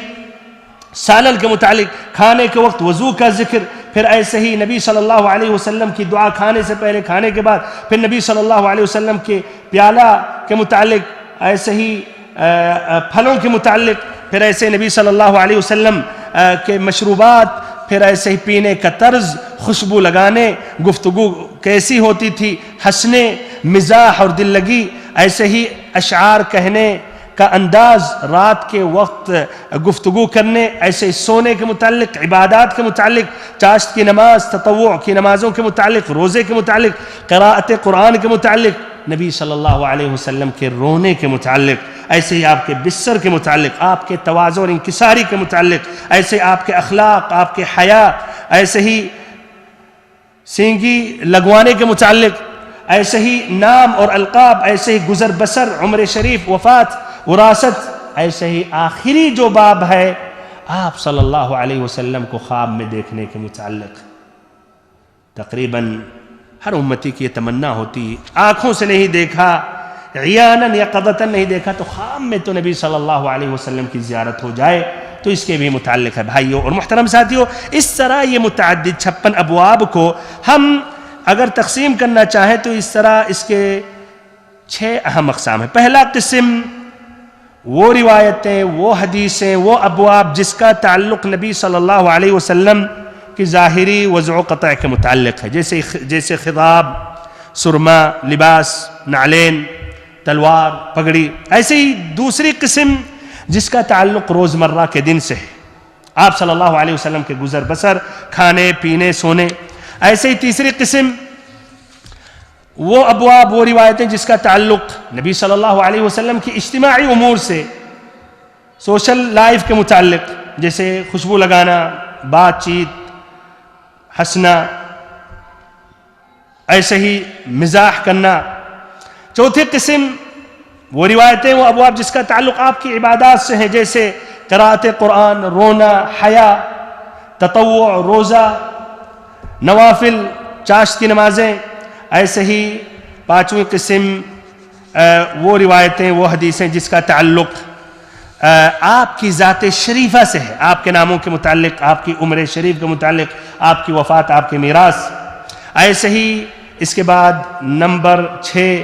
سالن کے متعلق، کھانے کے وقت وضو کا ذکر، پھر ایسے ہی نبی صلی اللہ علیہ وسلم کی دعا کھانے سے پہلے، کھانے کے بعد، پھر نبی صلی اللہ علیہ وسلم کے پیالہ کے متعلق، ایسے ہی پھلوں کے متعلق، پھر ایسے نبی صلی اللہ علیہ وسلم کے مشروبات، پھر ایسے ہی پینے کا طرز، خوشبو لگانے، گفتگو کیسی ہوتی تھی، ہنسنے، مزاح اور دل لگی، ایسے ہی اشعار کہنے کا انداز، رات کے وقت گفتگو کرنے، ایسے سونے کے متعلق، عبادات کے متعلق، چاشت کی نماز، تطوع کی نمازوں کے متعلق، روزے کے متعلق، قراءت قرآن کے متعلق، نبی صلی اللہ علیہ وسلم کے رونے کے متعلق، ایسے ہی آپ کے بستر کے متعلق، آپ کے تواضع اور انکساری کے متعلق، ایسے آپ کے اخلاق، آپ کے حیا، ایسے ہی سینگی لگوانے کے متعلق، ایسے ہی نام اور القاب، ایسے ہی گزر بسر، عمر شریف، وفات، وراثت، ایسے ہی آخری جو باب ہے آپ صلی اللہ علیہ وسلم کو خواب میں دیکھنے کے متعلق۔ تقریباً ہر امتی کی یہ تمنا ہوتی، آنکھوں سے نہیں دیکھا، عیاناً یا قضتاً نہیں دیکھا، تو خواب میں تو نبی صلی اللہ علیہ وسلم کی زیارت ہو جائے، تو اس کے بھی متعلق ہے بھائیوں اور محترم ساتھیوں۔ اس طرح یہ متعدد 56 ابواب کو ہم اگر تقسیم کرنا چاہیں تو اس طرح اس کے 6 اہم اقسام ہیں۔ پہلا قسم وہ روایتیں، وہ حدیثیں، وہ ابواب جس کا تعلق نبی صلی اللہ علیہ وسلم کی ظاہری وضع و قطع کے متعلق ہے، جیسے خضاب، سرما، لباس، نعلین، تلوار، پگڑی۔ ایسے ہی دوسری قسم جس کا تعلق روزمرہ کے دن سے ہے، آپ صلی اللہ علیہ وسلم کے گزر بسر، کھانے پینے سونے۔ ایسے ہی تیسری قسم وہ ابواب، وہ روایتیں جس کا تعلق نبی صلی اللہ علیہ وسلم کی اجتماعی امور سے، سوشل لائف کے متعلق، جیسے خوشبو لگانا، بات چیت، ہنسنا، ایسے ہی مزاح کرنا۔ چوتھی قسم وہ روایتیں، وہ ابواب جس کا تعلق آپ کی عبادات سے ہیں، جیسے قراءت قرآن، رونا، حیا، تطوع، روزہ، نوافل، چاشت کی نمازیں۔ ایسے ہی پانچویں قسم وہ روایتیں، وہ حدیثیں جس کا تعلق آپ کی ذات شریفہ سے ہے، آپ کے ناموں کے متعلق، آپ کی عمر شریف کے متعلق، آپ کی وفات، آپ کے میراث۔ ایسے ہی اس کے بعد نمبر 6،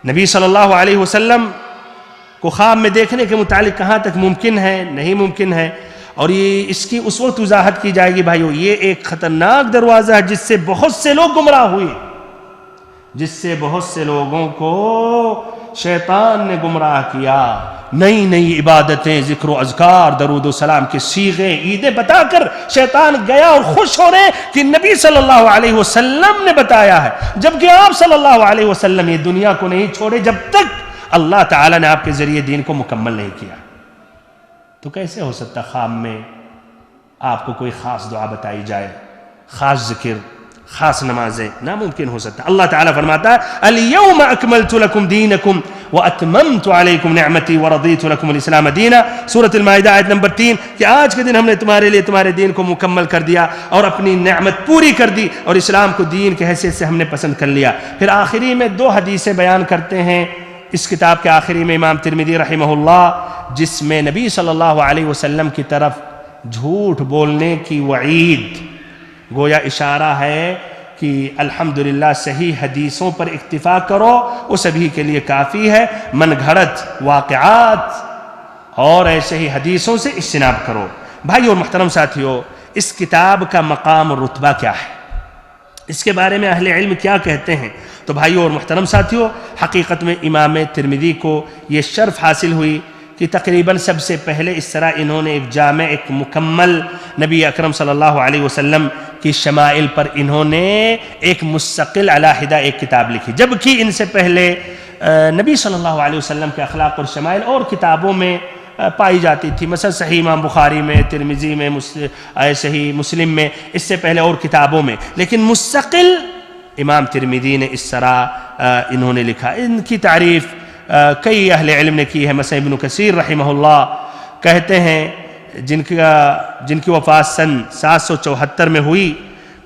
نبی صلی اللہ علیہ وسلم کو خواب میں دیکھنے کے متعلق کہاں تک ممکن ہے، نہیں ممکن ہے، اور یہ اس کی اس وقت وضاحت کی جائے گی۔ بھائیو، یہ ایک خطرناک دروازہ ہے جس سے بہت سے لوگ گمراہ ہوئے، جس سے بہت سے لوگوں کو شیطان نے گمراہ کیا۔ نئی نئی عبادتیں، ذکر و اذکار، درود و سلام کے صیغے، عیدیں بتا کر شیطان گیا اور خوش ہو رہے کہ نبی صلی اللہ علیہ وسلم نے بتایا ہے، جبکہ آپ صلی اللہ علیہ وسلم یہ دنیا کو نہیں چھوڑے جب تک اللہ تعالیٰ نے آپ کے ذریعے دین کو مکمل نہیں کیا۔ تو کیسے ہو سکتا خواب میں آپ کو کوئی خاص دعا بتائی جائے، خاص ذکر، خاص نمازیں؟ ناممکن ہو سکتا۔ اللہ تعالیٰ فرماتا ہے اليوم اکملت لکم دینکم واتممت علیکم نعمتی ورضیت لکم الاسلام دینا، سورۃ المائدہ آیت نمبر 3، کہ آج کے دن ہم نے تمہارے لیے تمہارے دین کو مکمل کر دیا اور اپنی نعمت پوری کر دی، اور اسلام کو دین کے حیثیت سے ہم نے پسند کر لیا۔ پھر آخری میں 2 حدیثیں بیان کرتے ہیں اس کتاب کے آخری میں امام ترمذی رحمہ اللہ، جس میں نبی صلی اللہ علیہ وسلم کی طرف جھوٹ بولنے کی وعید، گویا اشارہ ہے کہ الحمدللہ صحیح حدیثوں پر اکتفا کرو، وہ سبھی کے لیے کافی ہے، من گھڑت واقعات اور ایسے ہی حدیثوں سے اجتناب کرو۔ بھائی اور محترم ساتھیو، اس کتاب کا مقام اور رتبہ کیا ہے، اس کے بارے میں اہل علم کیا کہتے ہیں؟ تو بھائیو اور محترم ساتھیو، حقیقت میں امام ترمذی کو یہ شرف حاصل ہوئی کہ تقریباً سب سے پہلے اس طرح انہوں نے ایک جامع، ایک مکمل نبی اکرم صلی اللہ علیہ وسلم کی شمائل پر انہوں نے ایک مستقل علیحدہ ایک کتاب لکھی، جبکہ ان سے پہلے نبی صلی اللہ علیہ وسلم کے اخلاق اور شمائل اور کتابوں میں پائی جاتی تھی، مثلا صحیح امام بخاری میں، ترمذی میں، ایسے ہی مسلم میں، اس سے پہلے اور کتابوں میں، لیکن مستقل امام ترمذی نے اس طرح انہوں نے لکھا۔ ان کی تعریف کئی اہل علم نے کی ہے، مثلا ابن کثیر رحمہ اللہ کہتے ہیں، جن کی وفات سن 774 میں ہوئی،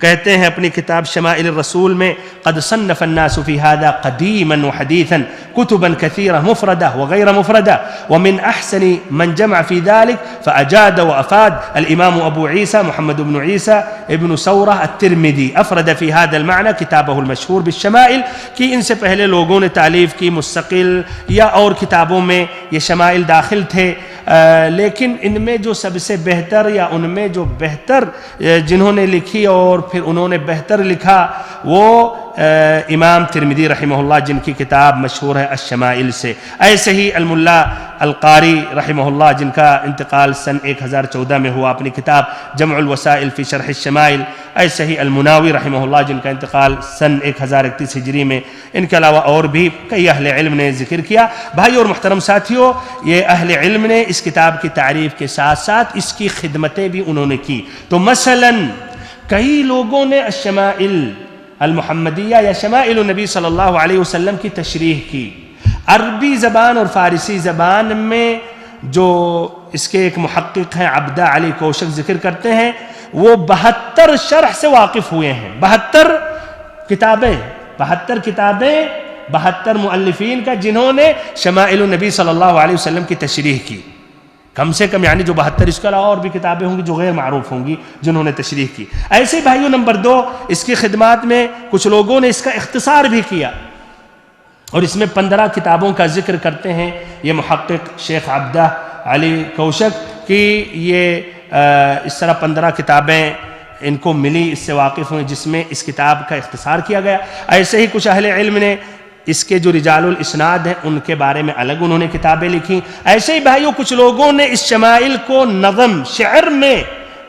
کہتے ہیں اپنی کتاب شمائل الرسول میں قد صنف الناس في هذا قديما وحديثا كتبا كثيرة مفردة وغير مفردة ومن أحسن من جمع في ذلك فأجاد وأفاد الإمام أبو عيسى محمد بن عيسى ابن ثورة الترمذي أفرد في هذا المعنى كتابه المشهور بالشمائل، کہ ان سے پہلے لوگوں نے تالیف کی مستقل یا اور کتابوں میں یہ شمائل داخل تھے، لیکن ان میں جو سب سے بہتر یا ان میں جو بہتر جنہوں نے لکھی اور پھر انہوں نے بہتر لکھا وہ امام ترمذی رحمہ اللہ، جن کی کتاب مشہور ہے الشمائل سے۔ ایسے ہی الملا القاری رحمہ اللہ، جن کا انتقال سن 1014 میں ہوا، اپنی کتاب جمع الوسائل فی شرح الشمائل۔ ایسے ہی المناوی رحمہ اللہ، جن کا انتقال سن 1031 ہجری میں۔ ان کے علاوہ اور بھی کئی اہل علم نے ذکر کیا۔ بھائی اور محترم ساتھیوں، یہ اہل علم نے اس کتاب کی تعریف کے ساتھ ساتھ اس کی خدمتیں بھی انہوں نے کی۔ تو مثلاً کئی لوگوں نے الشمائل المحمدیہ یا شمائل النبی صلی اللہ علیہ وسلم کی تشریح کی۔ عربی زبان اور فارسی زبان میں جو اس کے ایک محقق ہیں عبدہ علی کوشک ذکر کرتے ہیں، وہ 72 شرح سے واقف ہوئے ہیں۔ 72 کتابیں 72 مؤلفین کا، جنہوں نے شمائل النبی صلی اللہ علیہ وسلم کی تشریح کی، کم سے کم یعنی جو 72، اس کے علاوہ اور بھی کتابیں ہوں گی جو غیر معروف ہوں گی جنہوں نے تشریح کی۔ ایسے بھائیو نمبر 2، اس کی خدمات میں کچھ لوگوں نے اس کا اختصار بھی کیا، اور اس میں 15 کتابوں کا ذکر کرتے ہیں یہ محقق شیخ عبدہ علی کوشک کہ یہ اس طرح 15 کتابیں ان کو ملی، اس سے واقف ہوئے، جس میں اس کتاب کا اختصار کیا گیا۔ ایسے ہی کچھ اہل علم نے اس کے جو رجال الاسناد ہیں ان کے بارے میں الگ انہوں نے کتابیں لکھی۔ ایسے ہی بھائیوں کچھ لوگوں نے اس شمائل کو نظم، شعر میں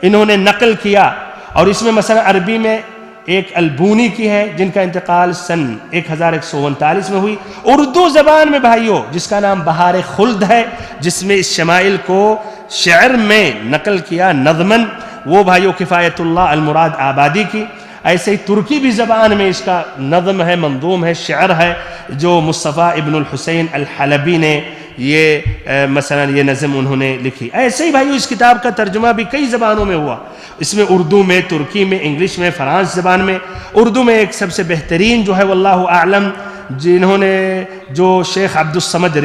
انہوں نے نقل کیا، اور اس میں مثلا عربی میں ایک البونی کی ہے، جن کا انتقال سن 1139 میں ہوئی۔ اردو زبان میں بھائیوں جس کا نام بہار خلد ہے، جس میں اس شمائل کو شعر میں نقل کیا نظمن، وہ بھائیوں کفایت اللہ المراد آبادی کی۔ ایسے ہی ترکی بھی زبان میں اس کا نظم ہے، منظوم ہے، شعر ہے، جو مصطفیٰ ابن الحسین الحلبی نے یہ مثلا یہ نظم انہوں نے لکھی. ایسے ہی بھائیو اس کتاب کا ترجمہ بھی کئی زبانوں میں ہوا، اس میں اردو میں، ترکی میں، انگلش میں، فرانس زبان میں. اردو میں ایک سب سے بہترین جو ہے واللہ اعلم جنہوں نے جو شیخ عبدالصمد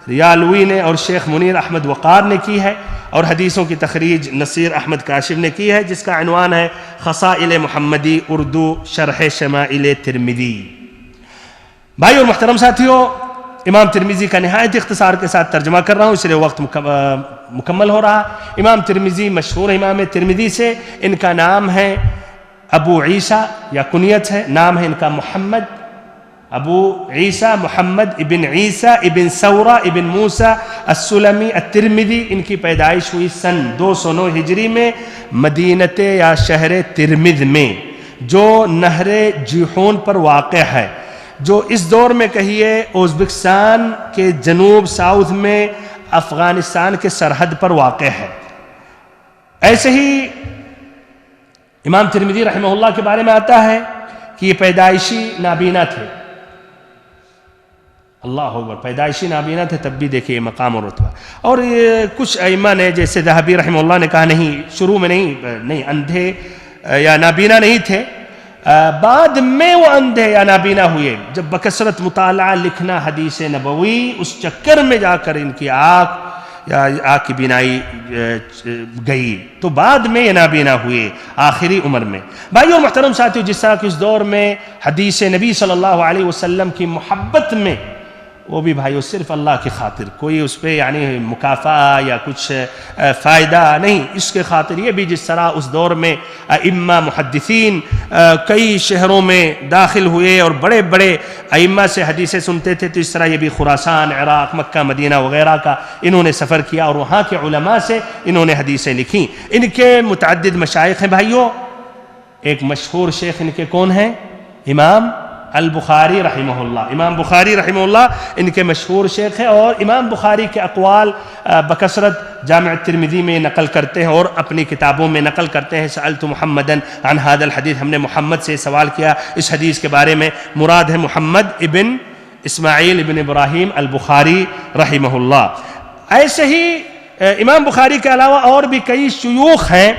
ریالوی نے اور شیخ منیر احمد وقار نے کی ہے، اور حدیثوں کی تخریج نصیر احمد کاشف نے کی ہے، جس کا عنوان ہے خصائل محمدی اردو شرح شمائل ترمذی. بھائی اور محترم ساتھیوں، امام ترمذی کا نہایت اختصار کے ساتھ ترجمہ کر رہا ہوں، اس لیے وقت مکمل ہو رہا. امام ترمذی مشہور امام ترمذی سے، ان کا نام ہے ابو عیسیٰ یا کنیت ہے، نام ہے ان کا محمد، ابو عیسیٰ محمد ابن عیسیٰ ابن ثورہ ابن موسیٰ السلمی الترمذی. ان کی پیدائش ہوئی سن 209 ہجری میں مدینت یا شہر ترمذ میں، جو نہر جیحون پر واقع ہے، جو اس دور میں کہیے ازبکستان کے جنوب ساؤتھ میں افغانستان کے سرحد پر واقع ہے. ایسے ہی امام ترمذی رحمہ اللہ کے بارے میں آتا ہے کہ یہ پیدائشی نابینا تھے. اللہ اکبر، پیدائشی نابینا تھے، تب بھی دیکھیے مقام اور رتبہ. اور کچھ ائمہ نے جیسے ذہبی رحمہ اللہ نے کہا نہیں، شروع میں نہیں اندھے یا نابینا نہیں تھے، بعد میں وہ اندھے یا نابینا ہوئے جب بکثرت مطالعہ لکھنا حدیث نبوی، اس چکر میں جا کر ان کی آنکھ کی بینائی گئی، تو بعد میں یہ نابینا ہوئے آخری عمر میں. بھائیو محترم ساتھیو، جس طرح کہ اس دور میں حدیث نبی صلی اللہ علیہ وسلم کی محبت میں، وہ بھی بھائیو صرف اللہ کی خاطر، کوئی اس پہ یعنی مکافأہ یا کچھ فائدہ نہیں، اس کے خاطر یہ بھی جس طرح اس دور میں ائمہ محدثین کئی شہروں میں داخل ہوئے اور بڑے بڑے ائمہ سے حدیثیں سنتے تھے، تو اس طرح یہ بھی خراسان، عراق، مکہ، مدینہ وغیرہ کا انہوں نے سفر کیا اور وہاں کے علماء سے انہوں نے حدیثیں لکھیں. ان کے متعدد مشائخ ہیں بھائیو. ایک مشہور شیخ ان کے کون ہیں؟ امام البخاری رحمہ اللہ. امام بخاری رحمہ اللہ ان کے مشہور شیخ ہیں، اور امام بخاری کے اقوال بکثرت جامع الترمذی میں نقل کرتے ہیں اور اپنی کتابوں میں نقل کرتے ہیں. سألت محمدًا عن هذا الحديث، ہم نے محمد سے سوال کیا اس حدیث کے بارے میں. مراد ہے محمد ابن اسماعیل ابن ابراہیم البخاری رحمہ اللہ. ایسے ہی امام بخاری کے علاوہ اور بھی کئی شیوخ ہیں.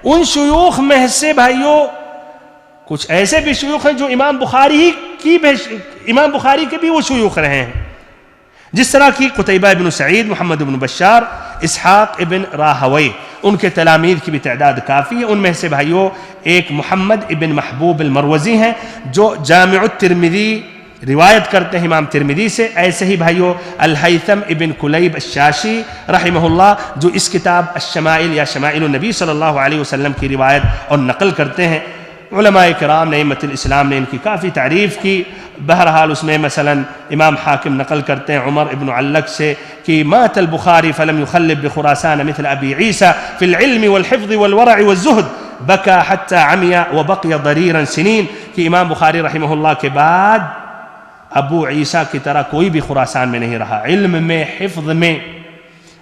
ان شیوخ میں سے بھائیوں کچھ ایسے بھی شیوخ ہیں جو امام بخاری کے بھی وہ شیوخ رہے ہیں، جس طرح کی قتیبہ ابن سعید، محمد ابن بشار، اسحاق ابن راہوی. ان کے تلامید کی بھی تعداد کافی ہے. ان میں سے بھائیوں ایک محمد ابن محبوب المروزی ہیں، جو جامع الترمذی روایت کرتے ہیں امام ترمذی سے. ایسے ہی بھائیوں الہیثم ابن کلیب الشاشی رحمہ اللہ، جو اس کتاب الشمائل یا شمائل النبی صلی اللہ علیہ وسلم کی روایت اور نقل کرتے ہیں. علماء کرام نے، ائمۃ الاسلام نے ان کی کافی تعریف کی. بہرحال اس میں مثلا امام حاکم نقل کرتے ہیں عمر ابن علق سے کہ مات البخاری فلم يخلب بخراسان مثل ابی عیسیٰ فی العلم والحفظ والورع والزہد بکا حتی عمی وبقی ضریرا سنین. کہ امام بخاری رحمہ اللہ کے بعد ابو عیسیٰ کی طرح کوئی بھی خراسان میں نہیں رہا، علم میں، حفظ میں،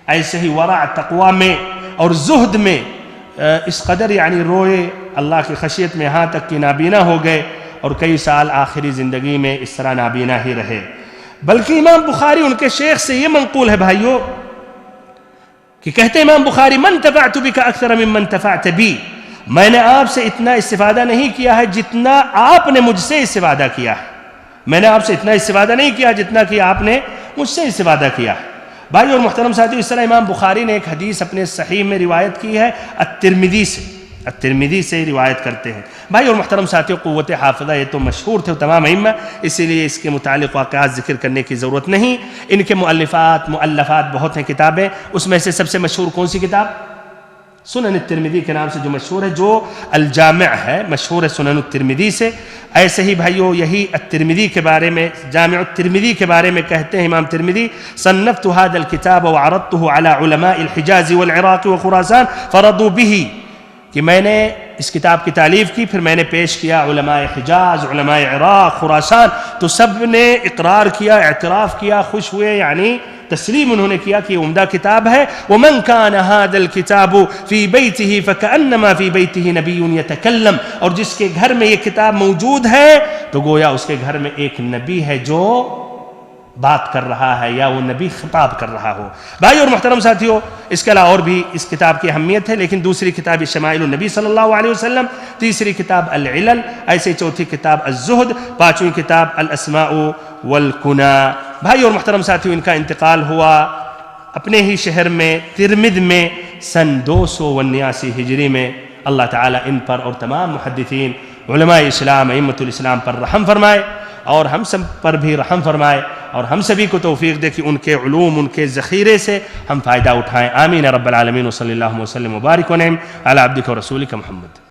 ایسے ہی ورع تقوی میں اور زہد میں اس قدر یعنی روئے، اللہ کی خشیت میں یہاں تک کہ نابینا ہو گئے، اور کئی سال آخری زندگی میں اس طرح نابینا ہی رہے. بلکہ امام بخاری ان کے شیخ سے یہ منقول ہے بھائیو کہ کہتے امام بخاری من تفعت بک اکثر ممن تفعت بی، میں نے آپ سے اتنا استفادہ نہیں کیا ہے جتنا آپ نے مجھ سے استفادہ کیا ہے. میں نے آپ سے اتنا استفادہ نہیں کیا جتنا کہ آپ نے مجھ سے استفادہ کیا ہے. بھائی اور محترم ساتھیو، اس طرح امام بخاری نے ایک حدیث اپنے صحیح میں روایت کی ہے الترمذی سے روایت کرتے ہیں. بھائی اور محترم ساتھیو، قوت حافظہ یہ تو مشہور تھے تمام ائمہ، اسی لیے اس کے متعلق واقعات ذکر کرنے کی ضرورت نہیں. ان کے مؤلفات بہت ہیں کتابیں. اس میں سے سب سے مشہور کون سی کتاب؟ سنن الترمذی کے نام سے جو مشہور ہے، جو الجامع ہے، مشہور ہے سنن الترمذی سے. ایسے ہی بھائیو یہی الترمذی کے بارے میں، جامع الترمذی کے بارے میں کہتے ہیں امام ترمذی صنفت هذا الكتاب وعرضته على علماء الحجاز والعراق وخراسان فرضوا به، کہ میں نے اس کتاب کی تالیف کی، پھر میں نے پیش کیا علماء حجاز، علماء عراق، خراسان، تو سب نے اقرار کیا، اعتراف کیا، خوش ہوئے، یعنی تسلیم انہوں نے کیا کہ یہ عمدہ کتاب ہے۔ وَمَنْ كَانَ هَذَا الْكِتَابُ فِي بَيْتِهِ فَكَأَنَّمَا فِي بَيْتِهِ نَبِيٌّ يَتَكَلَّمُ، اور جس کے گھر میں یہ کتاب موجود ہے تو گویا اس کے گھر میں ایک نبی ہے جو بات کر رہا ہے، یا وہ نبی خطاب کر رہا ہو۔ بھائی اور محترم ساتھیوں، اس کے علاوہ اور بھی اس کتاب کی اہمیت ہے، لیکن دوسری کتاب شمائل النبی صلی اللہ علیہ وسلم، تیسری کتاب العلل، ایسے چوتھی کتاب الزہد، پانچویں کتاب الاسماء والکنى۔ بھائی اور محترم ساتھیوں، ان کا انتقال ہوا اپنے ہی شہر میں ترمذ میں سن 279 ہجری میں۔ اللہ تعالیٰ ان پر اور تمام محدثین، علماء اسلام، ائمۃ الاسلام پر رحم فرمائے، اور ہم سب پر بھی رحم فرمائے، اور ہم سبھی کو توفیق دے کہ ان کے علوم، ان کے ذخیرے سے ہم فائدہ اٹھائیں۔ آمین رب العالمین، وصلی اللہ وسلم وبارک ونعم علی عبدک و رسولک محمد۔